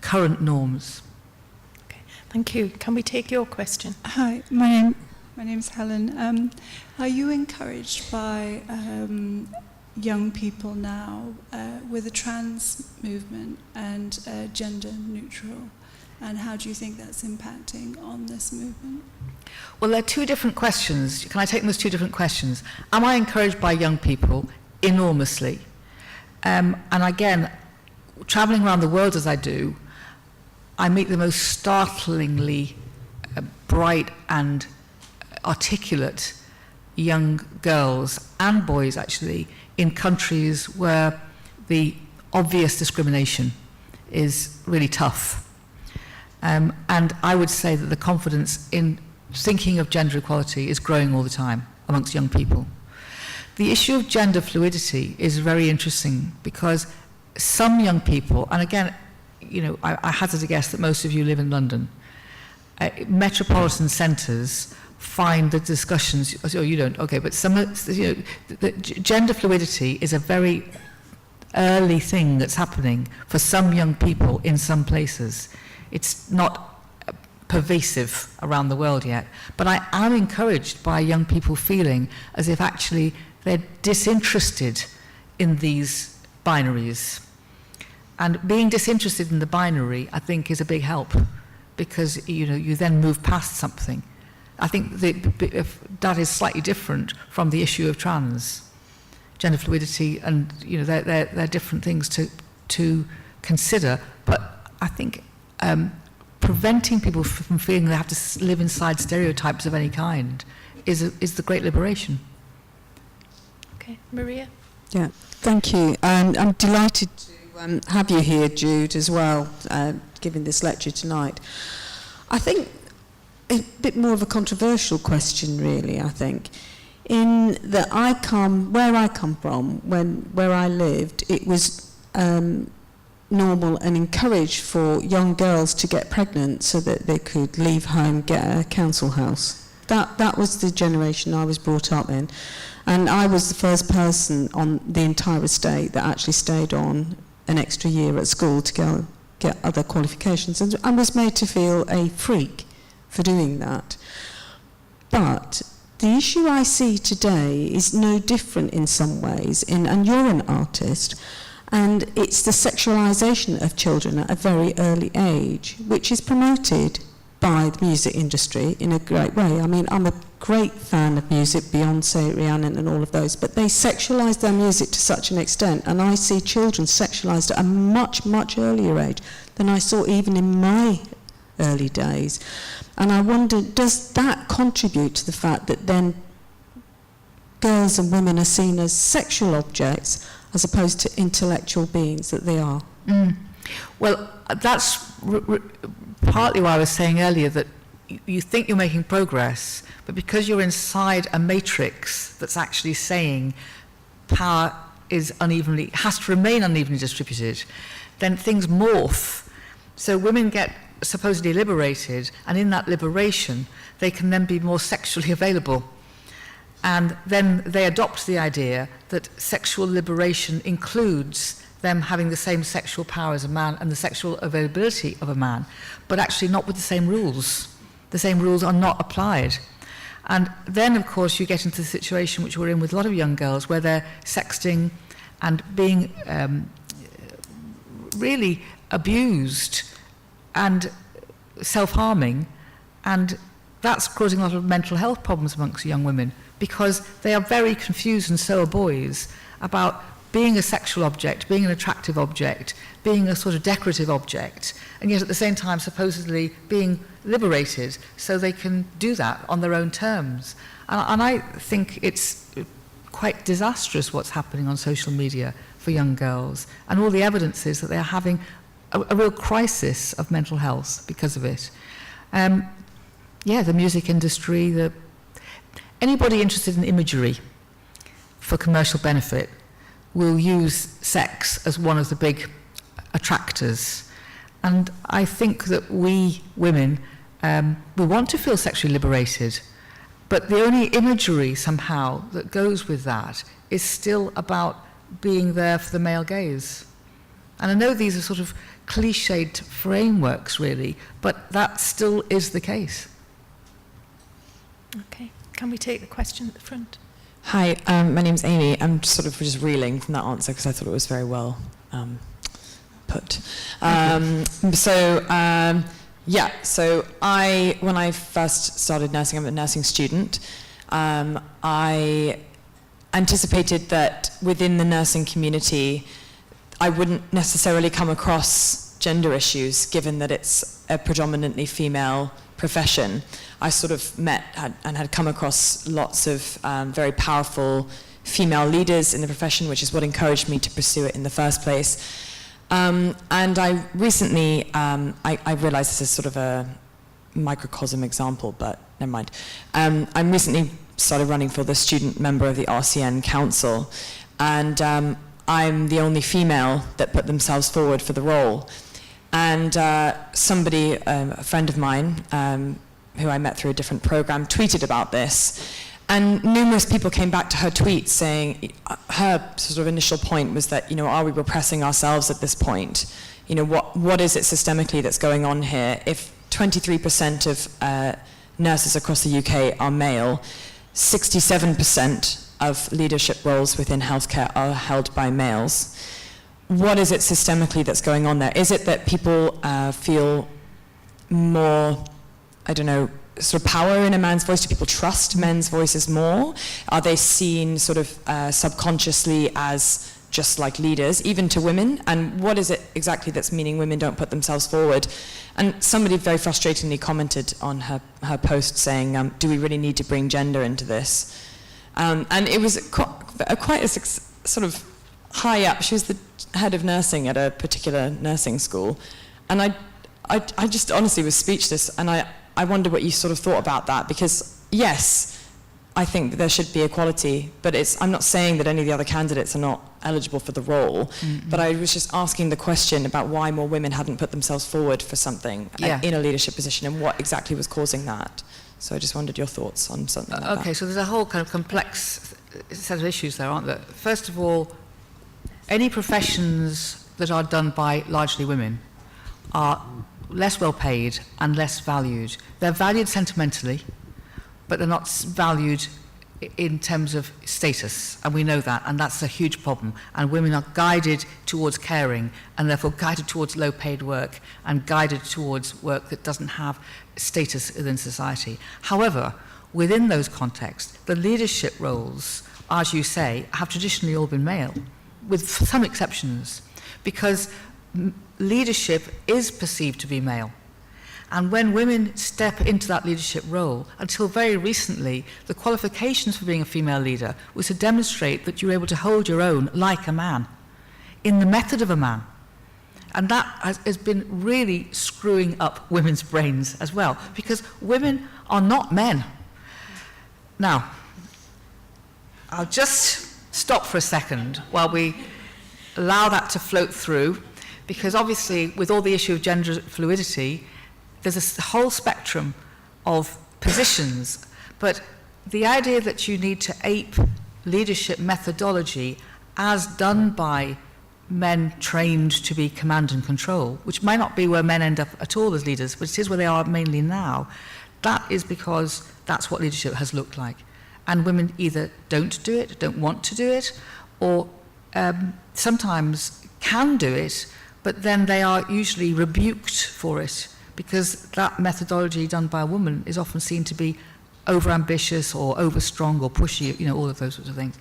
current norms.
Okay, thank you. Can we take your question?
Hi, my name's Helen. Are you encouraged by young people now with the trans movement and gender neutral? And how do you think that's impacting on this movement?
Well, there are two different questions. Can I take those two different questions? Am I encouraged by young people? Enormously. And again, traveling around the world as I do, I meet the most startlingly bright and articulate young girls and boys, actually, in countries where the obvious discrimination is really tough. And I would say that the confidence in thinking of gender equality is growing all the time amongst young people. the issue of gender fluidity is very interesting because some young people, and again, you know, I hazard a guess that most of you live in London, metropolitan centres find the discussions, oh, you don't, okay, but some, you know, the gender fluidity is a very early thing that's happening for some young people in some places. It's not pervasive around the world yet, but I am encouraged by young people feeling as if actually they're disinterested in these binaries. And being disinterested in the binary, I think, is a big help because, you know, you then move past something. I think that is slightly different from the issue of gender fluidity, and you know they're different things to consider. But I think preventing people from feeling they have to live inside stereotypes of any kind is the great liberation.
Okay, Maria.
Yeah, thank you. And I'm delighted to have you here, Jude, as well, giving this lecture tonight. I think a bit more of a controversial question, really, I think. In that where I come from, where I lived, it was normal and encouraged for young girls to get pregnant so that they could leave home, get a council house. That was the generation I was brought up in. And I was the first person on the entire estate that actually stayed on an extra year at school to go get other qualifications, and I was made to feel a freak for doing that. But the issue I see today is no different in some ways, and you're an artist, and it's the sexualization of children at a very early age, which is promoted by the music industry in a great way. I mean, I'm a great fan of music, Beyonce, Rihanna, and all of those, but they sexualize their music to such an extent, and I see children sexualized at a much, much earlier age than I saw even in my early days. And I wonder, does that contribute to the fact that then girls and women are seen as sexual objects as opposed to intellectual beings that they are?
Well, that's partly why I was saying earlier that you think you're making progress, but because you're inside a matrix that's actually saying power is has to remain unevenly distributed, then things morph. So women get supposedly liberated, and in that liberation they can then be more sexually available, and then they adopt the idea that sexual liberation includes them having the same sexual power as a man and the sexual availability of a man, but actually not with the same rules. The same rules are not applied. And then, of course, you get into the situation which we're in with a lot of young girls where they're sexting and being really abused and self-harming, and that's causing a lot of mental health problems amongst young women because they are very confused, and so are boys, about being a sexual object, being an attractive object, being a sort of decorative object, and yet at the same time supposedly being liberated so they can do that on their own terms. And I think it's quite disastrous what's happening on social media for young girls, and all the evidence is that they are having a real crisis of mental health because of it. The music industry, anybody interested in imagery for commercial benefit will use sex as one of the big attractors. And I think that we women, we want to feel sexually liberated, but the only imagery somehow that goes with that is still about being there for the male gaze. And I know these are sort of cliched frameworks really, but that still is the case.
Okay, can we take the question at the front?
Hi, my name's Amy. I'm sort of just reeling from that answer because I thought it was very well put. So when I first started nursing, I'm a nursing student, I anticipated that within the nursing community I wouldn't necessarily come across gender issues, given that it's a predominantly female profession. I sort of had come across lots of very powerful female leaders in the profession, which is what encouraged me to pursue it in the first place. And I recently, I realize this is sort of a microcosm example, but never mind. I'm recently started running for the student member of the RCN Council, and I'm the only female that put themselves forward for the role. And somebody, a friend of mine, who I met through a different program, tweeted about this. And numerous people came back to her tweet saying, her sort of initial point was that, are we repressing ourselves at this point? What is it systemically that's going on here? If 23% of nurses across the UK are male, 67% of leadership roles within healthcare are held by males. What is it systemically that's going on there? Is it that people feel more, sort of power in a man's voice? Do people trust men's voices more? Are they seen sort of subconsciously as just like leaders, even to women? And what is it exactly that's meaning women don't put themselves forward? And somebody very frustratingly commented on her post saying, do we really need to bring gender into this? And it was quite a sort of high up. She was the head of nursing at a particular nursing school. And I just honestly was speechless. And I wonder what you sort of thought about that, because yes, I think that there should be equality, but I'm not saying that any of the other candidates are not eligible for the role, but I was just asking the question about why more women hadn't put themselves forward for something in a leadership position, and what exactly was causing that. So I just wondered your thoughts on something like that.
Okay, so there's a whole kind of complex set of issues there, aren't there? First of all, any professions that are done by largely women are less well paid and less valued. They're valued sentimentally, but they're not valued in terms of status, and we know that, and that's a huge problem. And women are guided towards caring, and therefore guided towards low-paid work, and guided towards work that doesn't have status within society. However, within those contexts, the leadership roles, as you say, have traditionally all been male, with some exceptions, because leadership is perceived to be male. And when women step into that leadership role, until very recently, the qualifications for being a female leader was to demonstrate that you were able to hold your own like a man, in the method of a man. And that has been really screwing up women's brains as well, because women are not men. Now, I'll just stop for a second while we allow that to float through, because obviously with all the issue of gender fluidity, there's a whole spectrum of positions, but the idea that you need to ape leadership methodology as done by men trained to be command and control, which might not be where men end up at all as leaders, but it is where they are mainly now, that is because that's what leadership has looked like. And women either don't do it, don't want to do it, or sometimes can do it, but then they are usually rebuked for it, because that methodology done by a woman is often seen to be over-ambitious or over-strong or pushy, all of those sorts of things.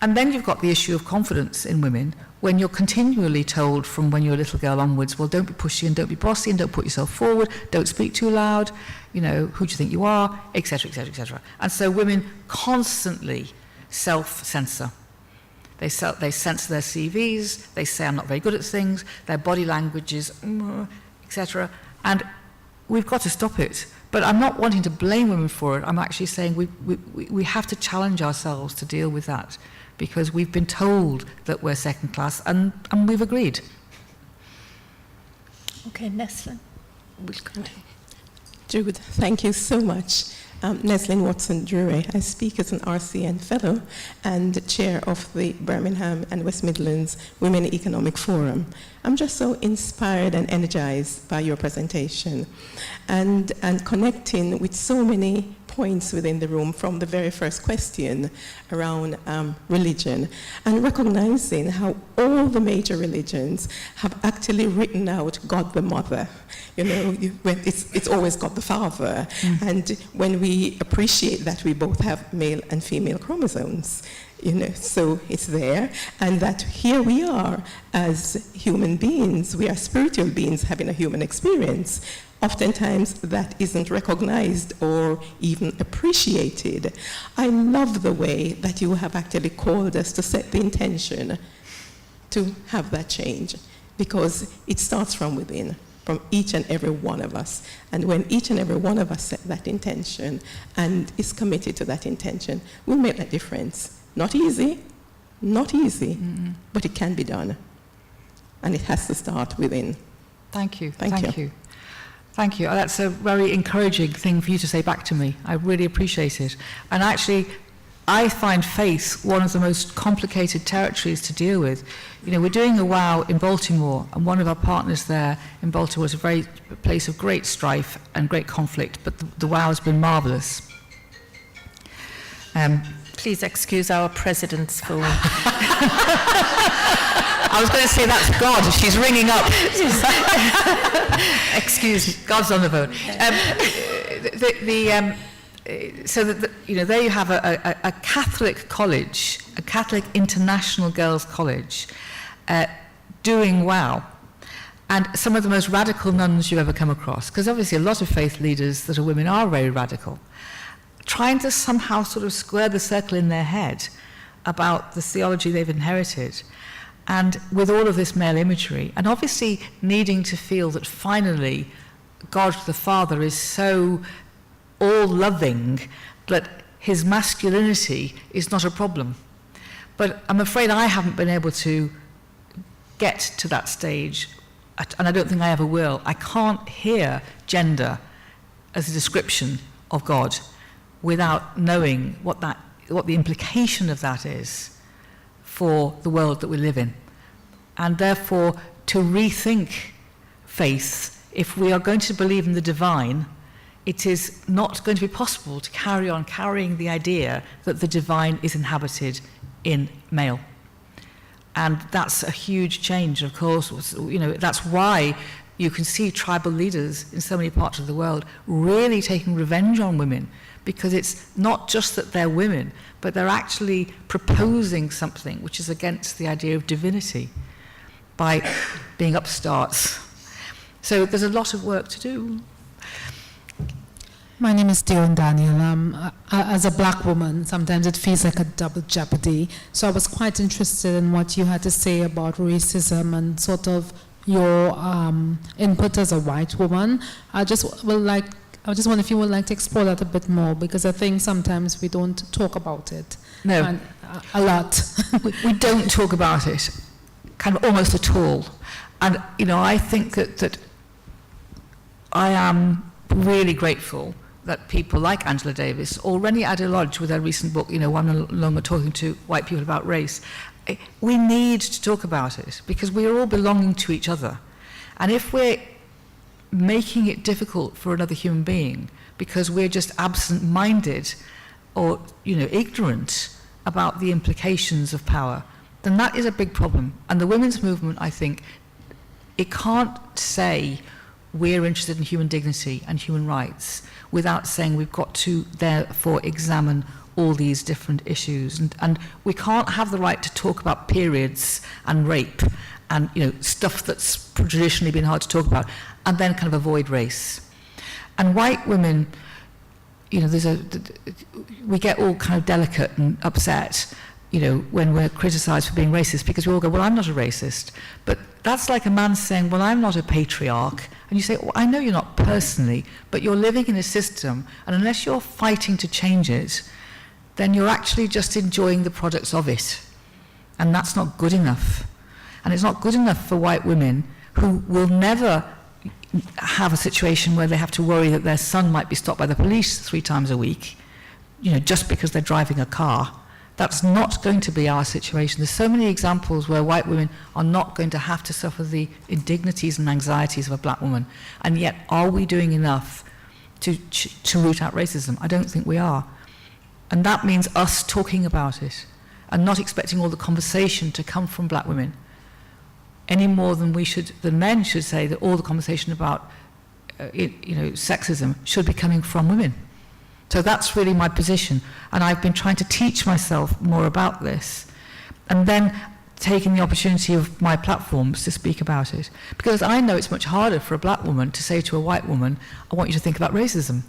And then you've got the issue of confidence in women, when you're continually told from when you're a little girl onwards, well, don't be pushy and don't be bossy and don't put yourself forward, don't speak too loud, who do you think you are, etc., etc., etc. And so women constantly self-censor. They censor their CVs, they say I'm not very good at things, their body language is, etc., and we've got to stop it. But I'm not wanting to blame women for it. I'm actually saying we have to challenge ourselves to deal with that, because we've been told that we're second class, and we've agreed.
Okay, Neslin.
Jude, thank you so much. Neslin Watson-Drury. I speak as an RCN Fellow and Chair of the Birmingham and West Midlands Women Economic Forum. I'm just so inspired and energized by your presentation and connecting with so many points within the room, from the very first question around religion, and recognizing how all the major religions have actually written out God the Mother. It's always God the Father. And when we appreciate that we both have male and female chromosomes, so it's there, and that here we are as human beings, we are spiritual beings having a human experience. Oftentimes that isn't recognized or even appreciated. I love the way that you have actually called us to set the intention to have that change, because it starts from within. from each and every one of us. And when each and every one of us set that intention and is committed to that intention, we'll make that difference. Not easy, but it can be done. And it has to start within.
Thank you.
Thank you.
Thank you. That's a very encouraging thing for you to say back to me. I really appreciate it. And actually, I find faith one of the most complicated territories to deal with. You know, we're doing a WOW in Baltimore, and one of our partners there in Baltimore is a place of great strife and great conflict, but the WOW has been marvellous.
Please excuse our president's phone.
I was going to say that's God. She's ringing up. Excuse me, God's on the phone. There you have a Catholic college, a Catholic international girls' college, doing WOW. And some of the most radical nuns you've ever come across, because obviously a lot of faith leaders that are women are very radical, trying to somehow sort of square the circle in their head about the theology they've inherited, and with all of this male imagery, and obviously needing to feel that finally God the Father is so all-loving that his masculinity is not a problem. But I'm afraid I haven't been able to get to that stage, and I don't think I ever will. I can't hear gender as a description of God without knowing what the implication of that is for the world that we live in. And therefore, to rethink faith, if we are going to believe in the divine, it is not going to be possible to carry on carrying the idea that the divine is inhabited in male. And that's a huge change, of course. You know, that's why you can see tribal leaders in so many parts of the world really taking revenge on women, because it's not just that they're women, but they're actually proposing something which is against the idea of divinity by being upstarts. So there's a lot of work to do.
My name is Dion Daniel. As a black woman, sometimes it feels like a double jeopardy. So I was quite interested in what you had to say about racism and sort of your input as a white woman. I just wonder if you would like to explore that a bit more, because I think sometimes we don't talk about it.
No.
And, a lot.
we don't talk about it, kind of almost at all. And, you know, I think that I am really grateful that people like Angela Davis or Rennie Adelodge with her recent book, you know, One No Longer Talking to White People About Race, we need to talk about it because we are all belonging to each other. And if we're making it difficult for another human being because we're just absent-minded or, you know, ignorant about the implications of power, then that is a big problem. And the women's movement, I think, it can't say we're interested in human dignity and human rights without saying we've got to therefore examine all these different issues. And we can't have the right to talk about periods and rape and, you know, stuff that's traditionally been hard to talk about, and then kind of avoid race. And white women, you know, we get all kind of delicate and upset, you know, when we're criticised for being racist, because we all go, well, I'm not a racist. But that's like a man saying, well, I'm not a patriarch. And you say, well, I know you're not personally, but you're living in a system, and unless you're fighting to change it, then you're actually just enjoying the products of it. And that's not good enough. And it's not good enough for white women who will never have a situation where they have to worry that their son might be stopped by the police 3 times a week, you know, just because they're driving a car. That's not going to be our situation. There's so many examples where white women are not going to have to suffer the indignities and anxieties of a black woman. And yet, are we doing enough to root out racism? I don't think we are. And that means us talking about it and not expecting all the conversation to come from black women any more than men should say that all the conversation about sexism should be coming from women. So that's really my position, and I've been trying to teach myself more about this, and then taking the opportunity of my platforms to speak about it, because I know it's much harder for a black woman to say to a white woman, I want you to think about racism,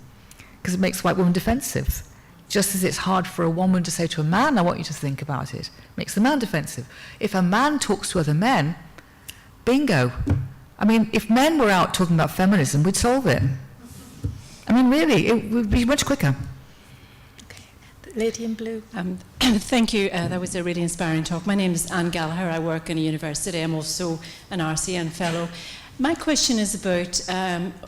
because it makes a white woman defensive. Just as it's hard for a woman to say to a man, I want you to think about it, makes the man defensive. If a man talks to other men, bingo, I mean, if men were out talking about feminism, we'd solve it. I mean, really, it would be much quicker.
Lady in blue.
Thank you. That was a really inspiring talk. My name is Anne Gallagher. I work in a university. I'm also an RCN Fellow. My question is about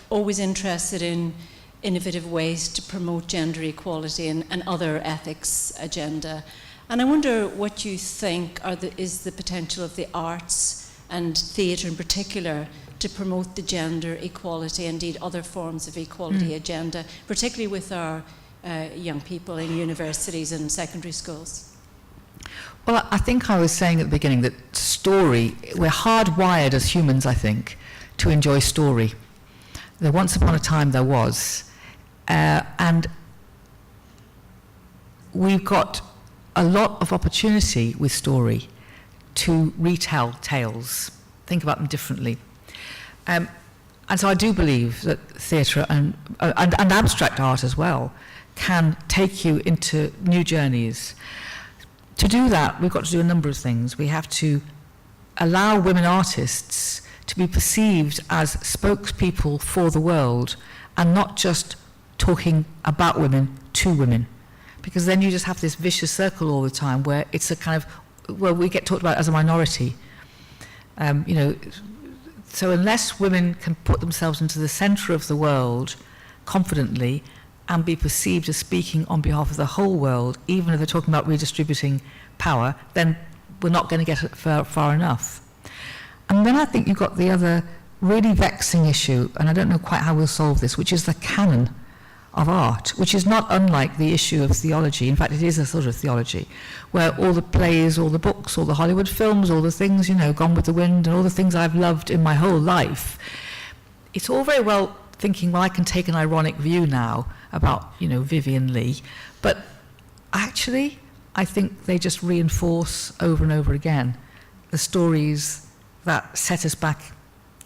always interested in innovative ways to promote gender equality and other ethics agenda. And I wonder what you think is the potential of the arts and theatre in particular to promote the gender equality, indeed other forms of equality agenda, particularly with our young people in universities and secondary schools.
Well, I think I was saying at the beginning that story, we're hardwired as humans, I think, to enjoy story. There once upon a time there was, and we've got a lot of opportunity with story to retell tales, think about them differently. And so I do believe that theatre and abstract art as well can take you into new journeys. To do that, we've got to do a number of things. We have to allow women artists to be perceived as spokespeople for the world and not just talking about women to women. Because then you just have this vicious circle all the time where it's a kind of, well, we get talked about as a minority. You know, so unless women can put themselves into the centre of the world confidently and be perceived as speaking on behalf of the whole world, even if they're talking about redistributing power, then we're not going to get far enough. And then I think you've got the other really vexing issue, and I don't know quite how we'll solve this, which is the canon of art, which is not unlike the issue of theology. In fact, it is a sort of theology, where all the plays, all the books, all the Hollywood films, all the things, you know, Gone with the Wind, and all the things I've loved in my whole life, it's all very well thinking, well, I can take an ironic view now about, you know, Vivian Leigh, but actually, I think they just reinforce over and over again the stories that set us back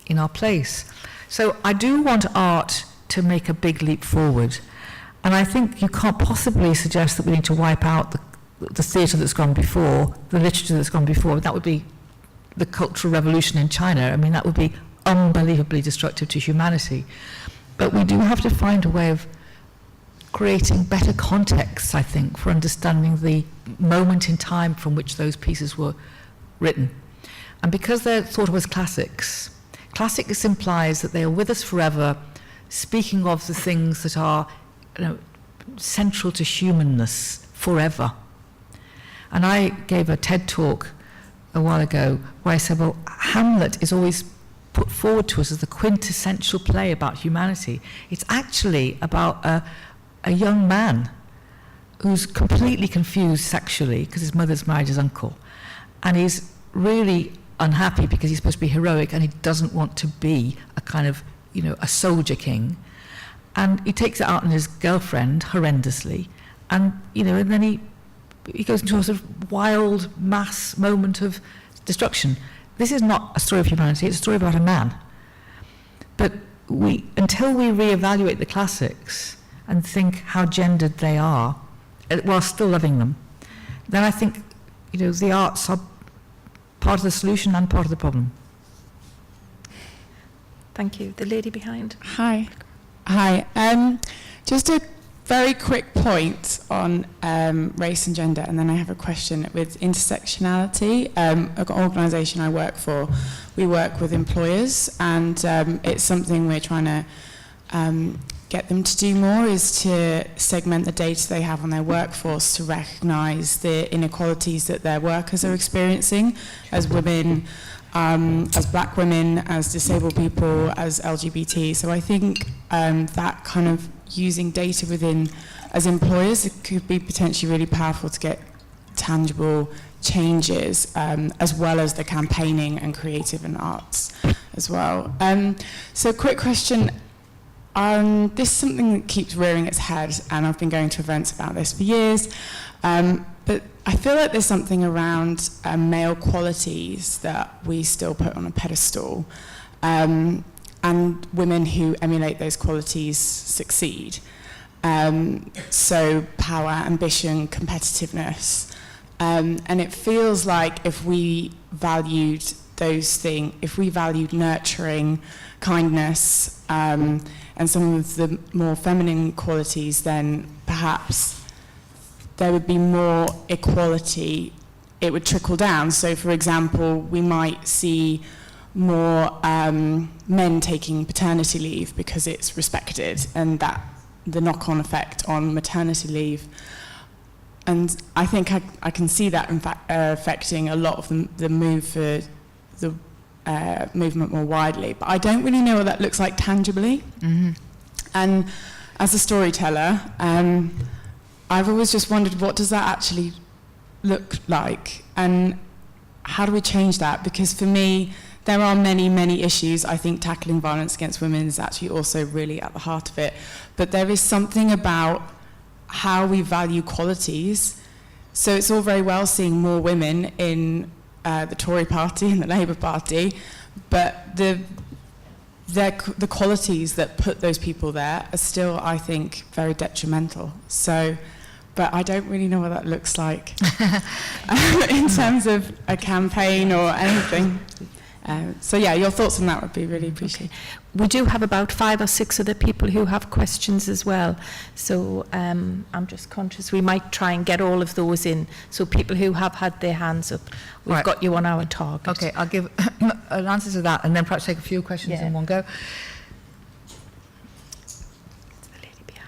in our place. So I do want art to make a big leap forward. And I think you can't possibly suggest that we need to wipe out the theatre that's gone before, the literature that's gone before. That would be the Cultural Revolution in China. I mean, that would be unbelievably destructive to humanity. But we do have to find a way of creating better contexts, I think, for understanding the moment in time from which those pieces were written. And because they're thought of as classics, classics implies that they are with us forever, speaking of the things that are, you know, central to humanness forever. And I gave a TED talk a while ago where I said, well, Hamlet is always put forward to us as the quintessential play about humanity. It's actually about a young man who's completely confused sexually because his mother's married his uncle. And he's really unhappy because he's supposed to be heroic and he doesn't want to be a kind of, you know, a soldier king. And he takes it out on his girlfriend horrendously. And, you know, and then he goes into a sort of wild mass moment of destruction. This is not a story of humanity, it's a story about a man. But until we reevaluate the classics and think how gendered they are, while still loving them, then I think, you know, the arts are part of the solution and part of the problem.
Thank you. The lady behind.
Hi. Just a very quick point on race and gender, and then I have a question with intersectionality. An organisation I work for, we work with employers, and it's something we're trying to get them to do more, is to segment the data they have on their workforce to recognise the inequalities that their workers are experiencing as women, as black women, as disabled people, as LGBT. So I think that kind of using data within, as employers, it could be potentially really powerful to get tangible changes, as well as the campaigning and creative and arts as well. So quick question. This is something that keeps rearing its head, and I've been going to events about this for years. But I feel like there's something around male qualities that we still put on a pedestal, and women who emulate those qualities succeed. So power, ambition, competitiveness. And it feels like if we valued those things, if we valued nurturing, kindness, and some of the more feminine qualities, then perhaps there would be more equality. It would trickle down. So, for example, we might see more men taking paternity leave because it's respected, and that the knock-on effect on maternity leave. And I think I can see that, in fact, affecting a lot of the move for the movement more widely. But I don't really know what that looks like tangibly.
Mm-hmm.
And as a storyteller, I've always just wondered, what does that actually look like? And how do we change that? Because for me, there are many, many issues. I think tackling violence against women is actually also really at the heart of it. But there is something about how we value qualities. So it's all very well seeing more women in the Tory party and the Labour Party, but the qualities that put those people there are still, I think, very detrimental. So, but I don't really know what that looks like in terms of a campaign or anything. So yeah, your thoughts on that would be really appreciated.
We do have about 5 or 6 other people who have questions as well. So I'm just conscious we might try and get all of those in. So people who have had their hands up, we've got you on our target.
Okay, I'll give an answer to that and then perhaps take a few questions in one go.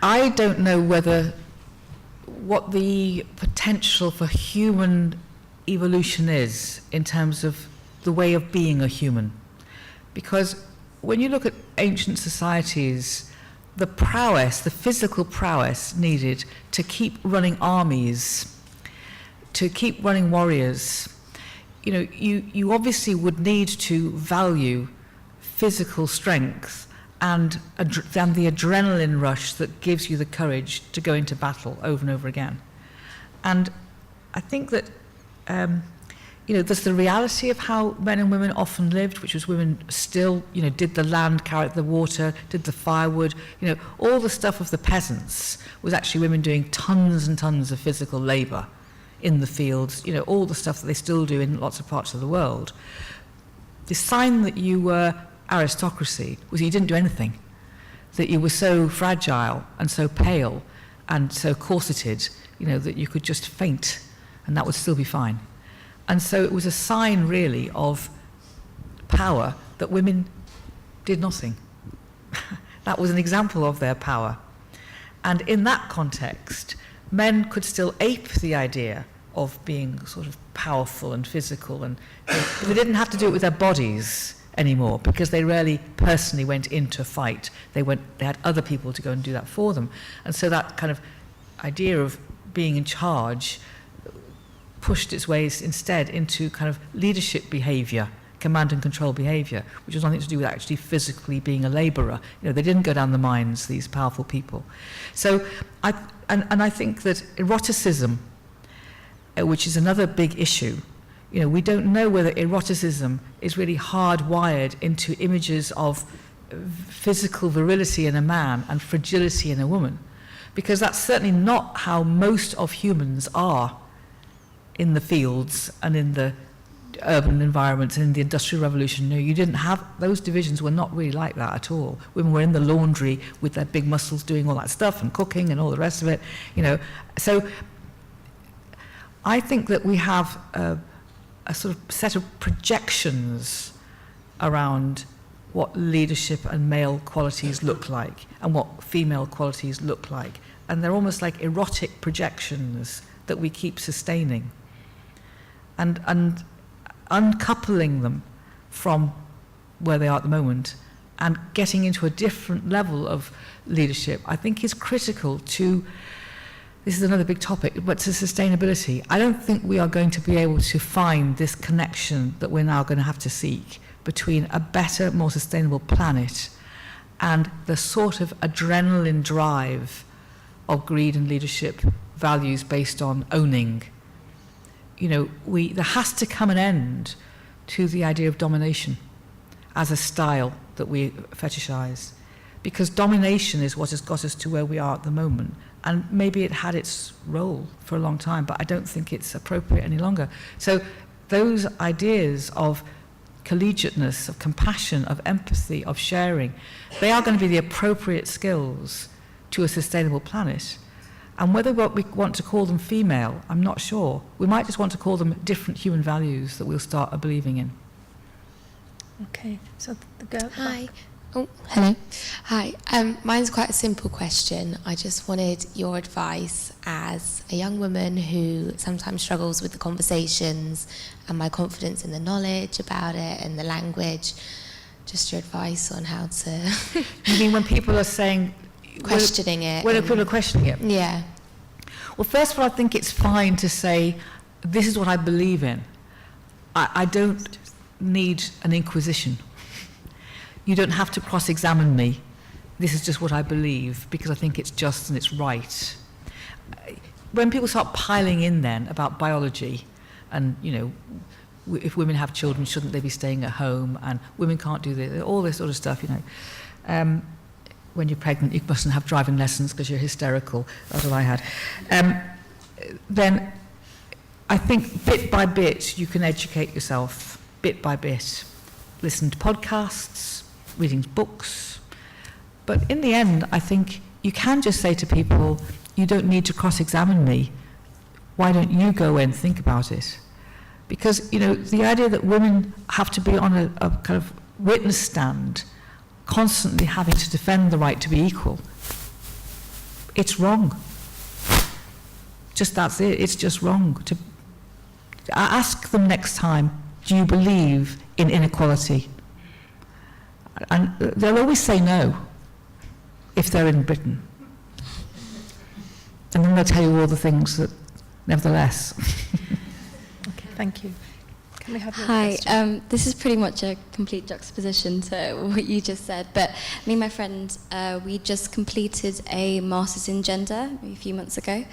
I don't know what the potential for human evolution is in terms of the way of being a human. Because when you look at ancient societies, the prowess, the physical prowess needed to keep running armies, to keep running warriors, you obviously would need to value physical strength and the adrenaline rush that gives you the courage to go into battle over and over again. And I think that there's the reality of how men and women often lived, which was women still, did the land, carried the water, did the firewood, all the stuff of the peasants was actually women doing tons and tons of physical labour in the fields, all the stuff that they still do in lots of parts of the world. The sign that you were aristocracy was you didn't do anything, that you were so fragile and so pale and so corseted, that you could just faint and that would still be fine. And so it was a sign, really, of power that women did nothing. That was an example of their power. And in that context, men could still ape the idea of being sort of powerful and physical, and they didn't have to do it with their bodies anymore because they rarely personally went into a fight. They had other people to go and do that for them. And so that kind of idea of being in charge pushed its ways instead into kind of leadership behaviour, command and control behaviour, which has nothing to do with actually physically being a labourer. They didn't go down the mines, these powerful people. So I think that eroticism, which is another big issue, we don't know whether eroticism is really hardwired into images of physical virility in a man and fragility in a woman, because that's certainly not how most of humans are in the fields and in the urban environments and in the Industrial Revolution. No, you didn't have, those divisions were not really like that at all. Women were in the laundry with their big muscles doing all that stuff and cooking and all the rest of it, So I think that we have a sort of set of projections around what leadership and male qualities look like and what female qualities look like. And they're almost like erotic projections that we keep sustaining. And uncoupling them from where they are at the moment and getting into a different level of leadership, I think is critical to, this is another big topic, but to sustainability. I don't think we are going to be able to find this connection that we're now going to have to seek between a better, more sustainable planet and the sort of adrenaline drive of greed and leadership values based on owning. There has to come an end to the idea of domination as a style that we fetishize, because domination is what has got us to where we are at the moment. And maybe it had its role for a long time, but I don't think it's appropriate any longer. So those ideas of collegiateness, of compassion, of empathy, of sharing, they are going to be the appropriate skills to a sustainable planet. And whether what we want to call them female, I'm not sure. We might just want to call them different human values that we'll start believing in.
Okay, so the girl.
Hi. Oh, hello. Hi. Mine's quite a simple question. I just wanted your advice as a young woman who sometimes struggles with the conversations and my confidence in the knowledge about it and the language. Just your advice on how to...
You mean when people are saying...
questioning it.
When people are questioning it?
Yeah.
Well, first of all, I think it's fine to say, this is what I believe in. I don't need an inquisition. You don't have to cross-examine me. This is just what I believe, because I think it's just and it's right. When people start piling in then about biology, and, you know, if women have children, shouldn't they be staying at home, and women can't do this, all this sort of stuff, you know. When you're pregnant, you mustn't have driving lessons because you're hysterical. That's what I had. Then I think bit by bit you can educate yourself, bit by bit. Listen to podcasts, reading books. But in the end, I think you can just say to people, you don't need to cross-examine me. Why don't you go and think about it? Because, you know, the idea that women have to be on a kind of witness stand, constantly having to defend the right to be equal, it's wrong. Just that's it, it's just wrong. To ask them next time, do you believe in inequality? And they'll always say no, if they're in Britain. And then they'll tell you all the things that, nevertheless.
Okay, thank you. Can we have your
Hi,
question?
this is pretty much a complete juxtaposition to what you just said, but me and my friend, we just completed a Masters in Gender a few months ago.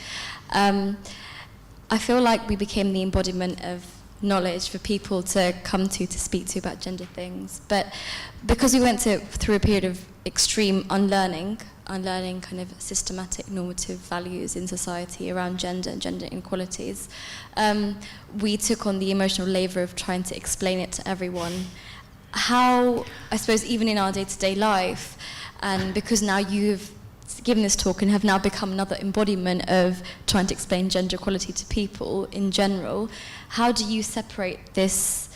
I feel like we became the embodiment of knowledge for people to come to speak to about gender things. But because we went through a period of extreme unlearning kind of systematic normative values in society around gender and gender inequalities, we took on the emotional labour of trying to explain it to everyone. How, I suppose, even in our day-to-day life, and because now you've given this talk and have now become another embodiment of trying to explain gender equality to people in general, how do you separate this,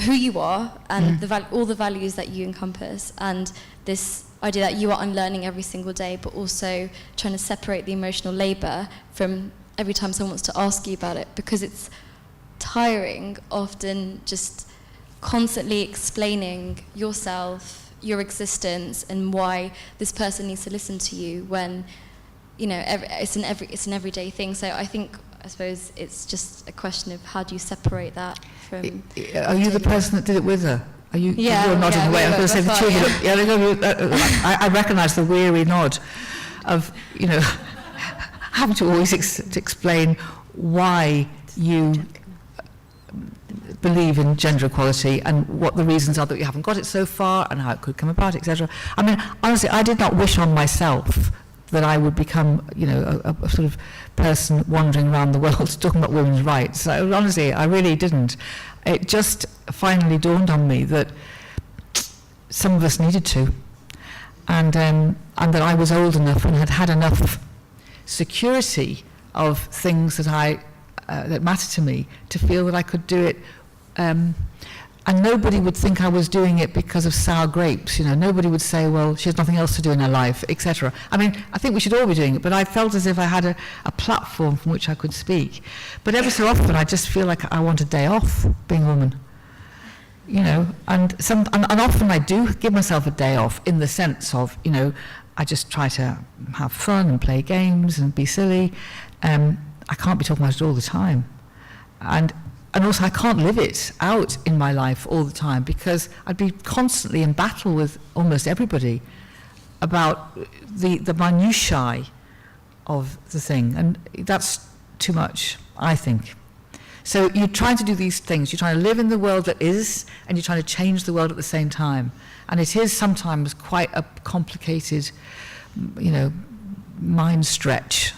who you are and all the values that you encompass, and this idea that you are unlearning every single day, but also trying to separate the emotional labour from every time someone wants to ask you about it, because it's tiring often just constantly explaining yourself, your existence, and why this person needs to listen to you when, you know, it's an everyday thing. So I suppose it's just a question of how do you separate that from...
Are you the person that did it with her? Are you?
Yeah,
you're nodding away. I was going to say the two of you.
yeah.
I recognise the weary nod of, you know, having to always explain why you believe in gender equality and what the reasons are that you haven't got it so far and how it could come about, etc. I mean, honestly, I did not wish on myself that I would become, you know, a sort of person wandering around the world talking about women's rights. So, honestly, I really didn't. It just finally dawned on me that some of us needed to, and that I was old enough and had had enough security of things that that matter to me to feel that I could do it. And nobody would think I was doing it because of sour grapes, you know. Nobody would say, well, she has nothing else to do in her life, etc. I mean, I think we should all be doing it, but I felt as if I had a platform from which I could speak. But every so often, I just feel like I want a day off being a woman, you know. And often I do give myself a day off in the sense of, you know, I just try to have fun and play games and be silly. I can't be talking about it all the time. And also I can't live it out in my life all the time because I'd be constantly in battle with almost everybody about the minutiae of the thing, and that's too much, I think. So you're trying to do these things, you're trying to live in the world that is, and you're trying to change the world at the same time. And it is sometimes quite a complicated, you know, mind stretch.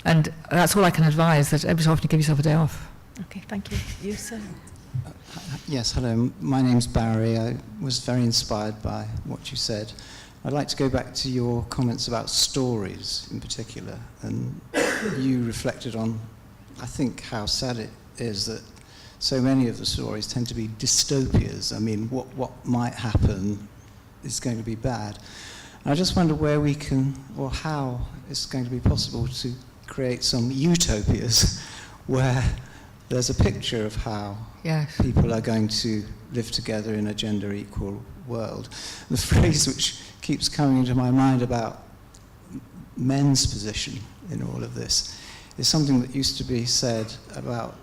And that's all I can advise, that every so often you give yourself a day off.
Okay, thank you. You, sir?
Yes, hello. My name's Barry. I was very inspired by what you said. I'd like to go back to your comments about stories in particular. And you reflected on, I think, how sad it is that so many of the stories tend to be dystopias. I mean, what might happen is going to be bad. And I just wonder where we can, or how it's going to be possible to create some utopias where there's a picture of how people are going to live together in a gender equal world. The phrase which keeps coming into my mind about men's position in all of this is something that used to be said about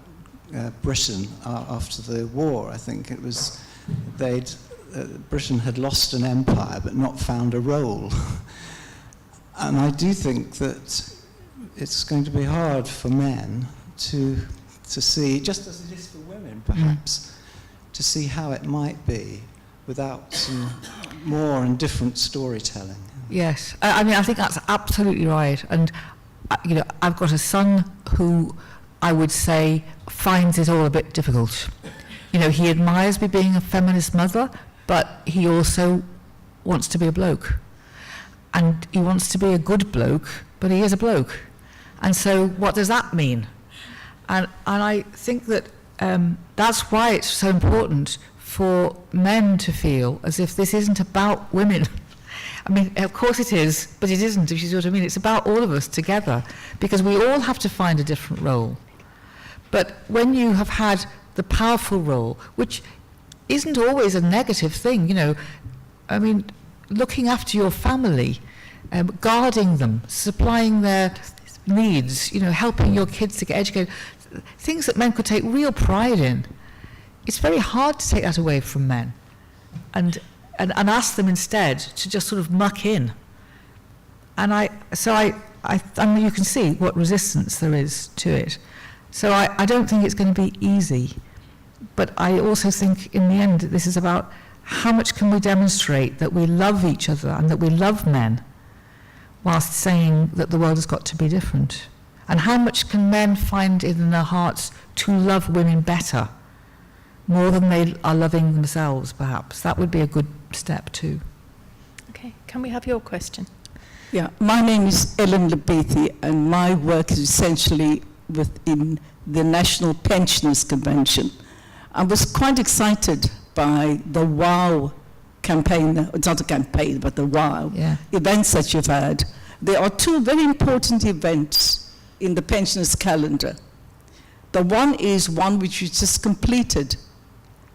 Britain after the war. I think it was Britain had lost an empire but not found a role. And I do think that it's going to be hard for men to see, just as it is for women perhaps, to see how it might be without some more and different storytelling.
Yes, I mean, I think that's absolutely right. And, you know, I've got a son who I would say finds it all a bit difficult. You know, he admires me being a feminist mother, but he also wants to be a bloke. And he wants to be a good bloke, but he is a bloke. And so what does that mean? And I think that that's why it's so important for men to feel as if this isn't about women. I mean, of course it is, but it isn't, if you see what I mean. It's about all of us together, because we all have to find a different role. But when you have had the powerful role, which isn't always a negative thing, you know, I mean, looking after your family, guarding them, supplying their needs, you know, helping your kids to get educated, things that men could take real pride in. It's very hard to take that away from men and ask them instead to just sort of muck in. And I mean, you can see what resistance there is to it. So I don't think it's going to be easy. But I also think in the end this is about how much can we demonstrate that we love each other and that we love men whilst saying that the world has got to be different. And how much can men find in their hearts to love women better, more than they are loving themselves, perhaps? That would be a good step too.
Okay, can we have your question?
Yeah, my name is Ellen Lebethi, and my work is essentially within the National Pensioners Convention. I was quite excited by the WOW campaign, it's not a campaign, but the WOW events that you've had. There are two very important events in the pensioners' calendar. The one is one which you just completed,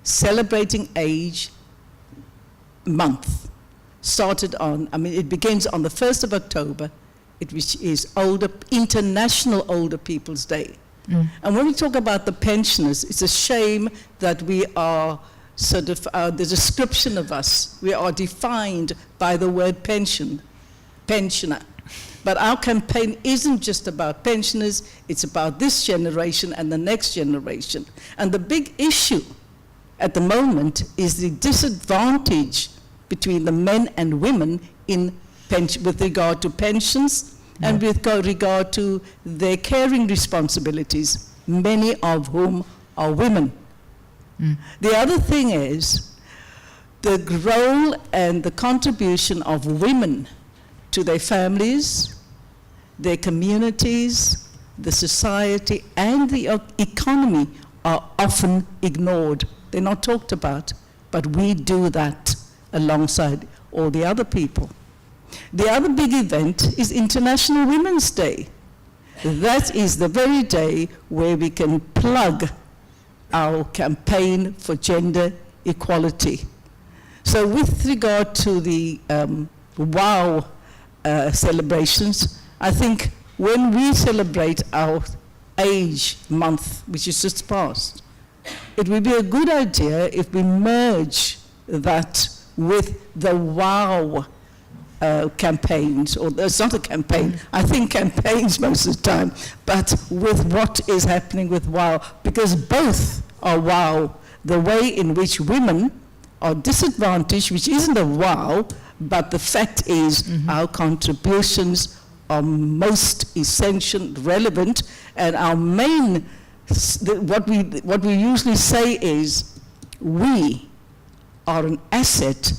Celebrating Age Month. Started on, I mean, it begins on the 1st of October, which is International Older People's Day. And when we talk about the pensioners, it's a shame that we are sort of, the description of us, we are defined by the word pensioner. But our campaign isn't just about pensioners, it's about this generation and the next generation. And the big issue at the moment is the disadvantage between the men and women with regard to pensions and with regard to their caring responsibilities, many of whom are women. The other thing is the role and the contribution of women to their families, their communities, the society, and the economy are often ignored. They're not talked about, but we do that alongside all the other people. The other big event is International Women's Day. That is the very day where we can plug our campaign for gender equality. So with regard to the WOW celebrations, I think when we celebrate our age month, which is just passed, it would be a good idea if we merge that with the WOW campaigns, or it's not a campaign, I think campaigns most of the time, but with what is happening with WOW, because both are WOW. The way in which women are disadvantaged, which isn't a WOW, but the fact is our contributions are most essential, relevant, and our main what we usually say is, we are an asset,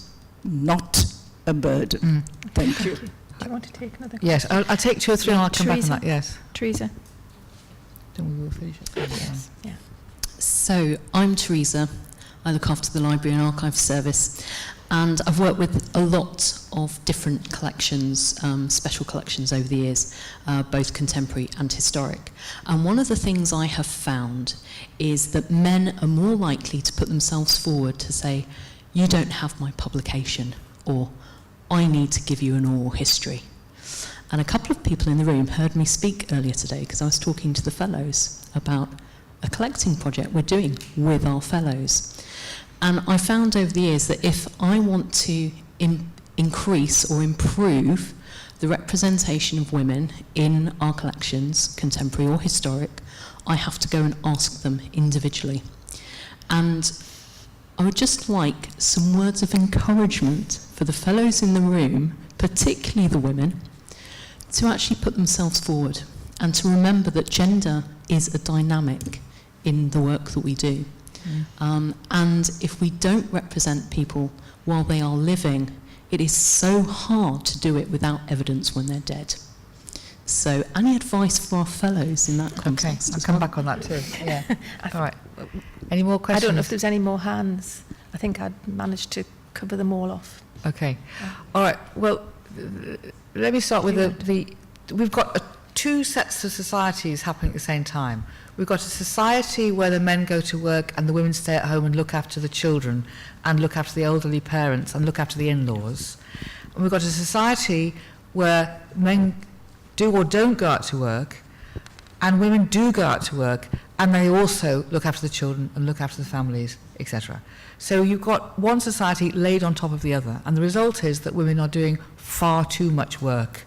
not a burden. Thank you.
Do you want to take another?
Yes, I'll take 2 or 3 and I'll come back on that. Yes.
Teresa.
Then we will finish it.
Yes. Yeah.
So, I'm Teresa. I look after the Library and Archive Service, and I've worked with a lot of different collections, special collections over the years, both contemporary and historic. And one of the things I have found is that men are more likely to put themselves forward to say, you don't have my publication, or I need to give you an oral history. And a couple of people in the room heard me speak earlier today because I was talking to the fellows about a collecting project we're doing with our fellows. And I found over the years that if I want to increase or improve the representation of women in our collections, contemporary or historic, I have to go and ask them individually. And I would just like some words of encouragement for the fellows in the room, particularly the women, to actually put themselves forward and to remember that gender is a dynamic in the work that we do. And if we don't represent people while they are living, it is so hard to do it without evidence when they're dead. So any advice for our fellows in that context?
Okay, I'll come back on that too. Yeah. All right. Any more questions?
I don't know if there's any more hands. I think I'd managed to cover them all off.
Okay. All right. Well, let me start with we've got 2 sets of societies happening at the same time. We've got a society where the men go to work and the women stay at home and look after the children and look after the elderly parents and look after the in-laws. And we've got a society where men do or don't go out to work and women do go out to work and they also look after the children and look after the families, etc. So you've got one society laid on top of the other, and the result is that women are doing far too much work.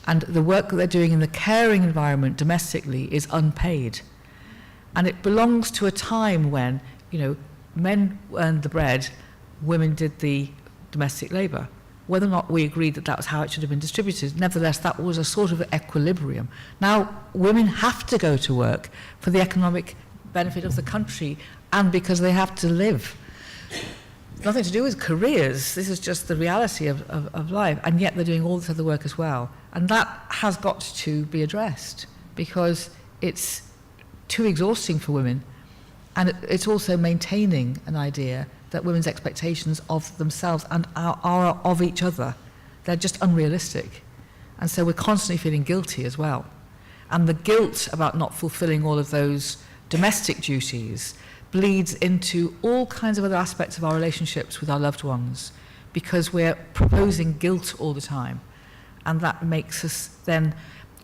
And the work that they're doing in the caring environment domestically is unpaid. And it belongs to a time when, men earned the bread, women did the domestic labour. Whether or not we agreed that that was how it should have been distributed, nevertheless, that was a sort of equilibrium. Now, women have to go to work for the economic benefit of the country and because they have to live. Nothing to do with careers. This is just the reality of life. And yet they're doing all this other work as well. And that has got to be addressed because it's too exhausting for women. And it's also maintaining an idea that women's expectations of themselves and are of each other, they're just unrealistic. And so we're constantly feeling guilty as well. And the guilt about not fulfilling all of those domestic duties bleeds into all kinds of other aspects of our relationships with our loved ones because we're proposing guilt all the time. And that makes us then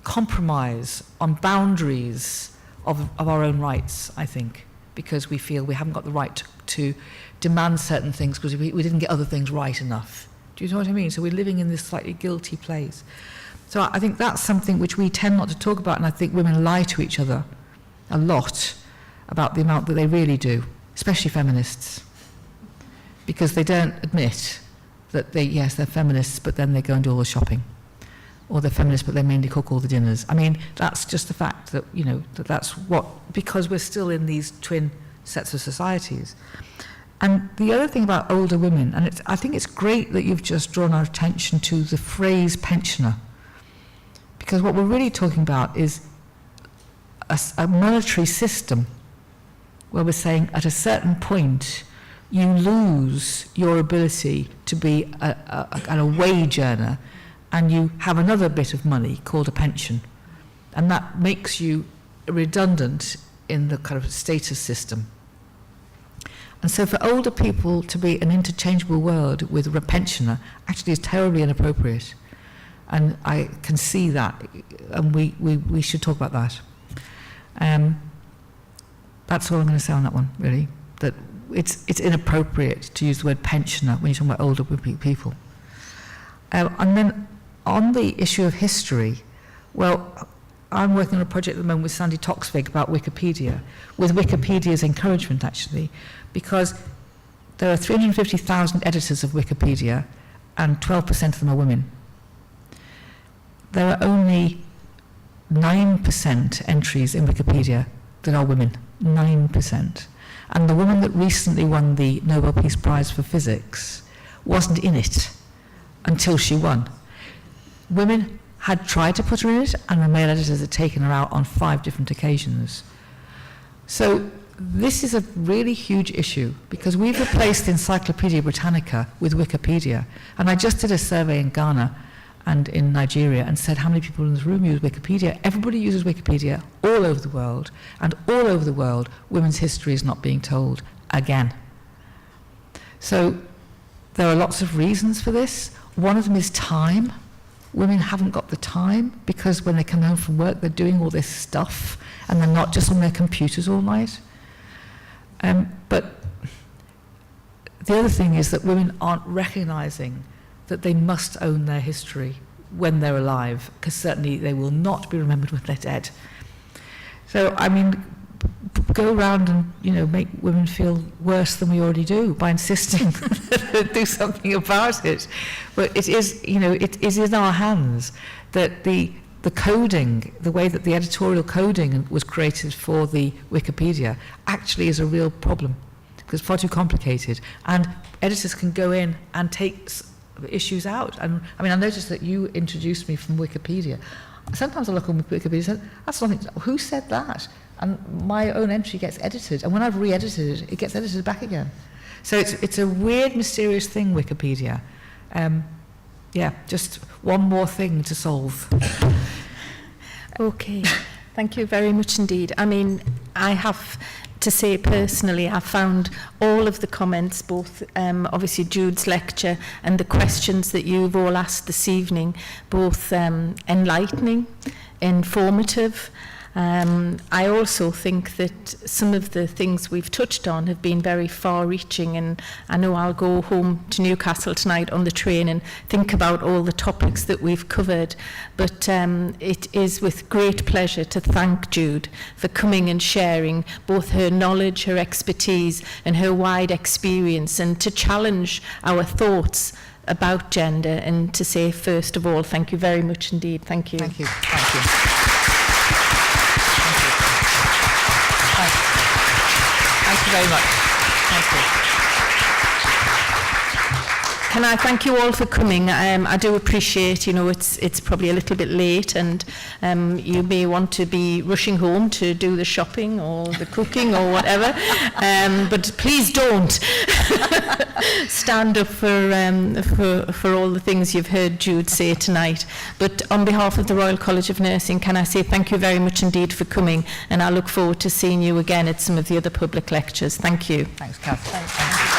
compromise on boundaries of our own rights, I think, because we feel we haven't got the right to demand certain things because we didn't get other things right enough. Do you know what I mean? So we're living in this slightly guilty place. So I think that's something which we tend not to talk about, and I think women lie to each other a lot about the amount that they really do, especially feminists, because they don't admit that they're feminists, but then they go and do all the shopping. Or they're feminists, but they mainly cook all the dinners. I mean, that's just the fact that, that's what, because we're still in these twin sets of societies. And the other thing about older women, and I think it's great that you've just drawn our attention to the phrase pensioner, because what we're really talking about is a monetary system where we're saying at a certain point you lose your ability to be a wage earner and you have another bit of money called a pension. And that makes you redundant in the kind of status system. And so for older people to be an interchangeable word with a pensioner actually is terribly inappropriate. And I can see that, and we should talk about that. That's all I'm going to say on that one, really. That it's inappropriate to use the word pensioner when you're talking about older people. And then on the issue of history, well, I'm working on a project at the moment with Sandy Toksvig about Wikipedia, with Wikipedia's encouragement, actually, because there are 350,000 editors of Wikipedia, and 12% of them are women. There are only 9% entries in Wikipedia that are women, 9%. And the woman that recently won the Nobel Peace Prize for Physics wasn't in it until she won. Women had tried to put her in it, and the male editors had taken her out on 5 different occasions. So this is a really huge issue, because we've replaced Encyclopedia Britannica with Wikipedia. And I just did a survey in Ghana and in Nigeria and said how many people in this room use Wikipedia. Everybody uses Wikipedia all over the world, and all over the world women's history is not being told again. So there are lots of reasons for this. One of them is time. Women haven't got the time, because when they come home from work they're doing all this stuff and they're not just on their computers all night. But the other thing is that women aren't recognizing that they must own their history when they're alive, because certainly they will not be remembered when they're dead. So, I mean, go around and, you know, make women feel worse than we already do by insisting that they do something about it. But it is, you know, it is in our hands that the coding, the way that the editorial coding was created for the Wikipedia actually is a real problem, because it's far too complicated. And editors can go in and take issues out. And I mean, I noticed that you introduced me from Wikipedia. Sometimes I look on Wikipedia and say, that's nothing, who said that? And my own entry gets edited, and when I've re-edited it, it gets edited back again. So it's a weird, mysterious thing, Wikipedia. Yeah, just one more thing to solve.
Okay, thank you very much indeed. I mean, I have to say personally, I found all of the comments, both obviously Jude's lecture and the questions that you've all asked this evening, both enlightening, informative. I also think that some of the things we've touched on have been very far-reaching, and I know I'll go home to Newcastle tonight on the train and think about all the topics that we've covered. But it is with great pleasure to thank Jude for coming and sharing both her knowledge, her expertise, and her wide experience, and to challenge our thoughts about gender, and to say, first of all, thank you very much indeed. Thank you.
Thank you. Thank you. Thank you very much. Thank you.
Can I thank you all for coming? I do appreciate, you know, it's probably a little bit late, and you may want to be rushing home to do the shopping or the cooking or whatever, but please don't stand up for all the things you've heard Jude say tonight. But on behalf of the Royal College of Nursing, can I say thank you very much indeed for coming, and I look forward to seeing you again at some of the other public lectures. Thank you.
Thanks, Kath. Thanks.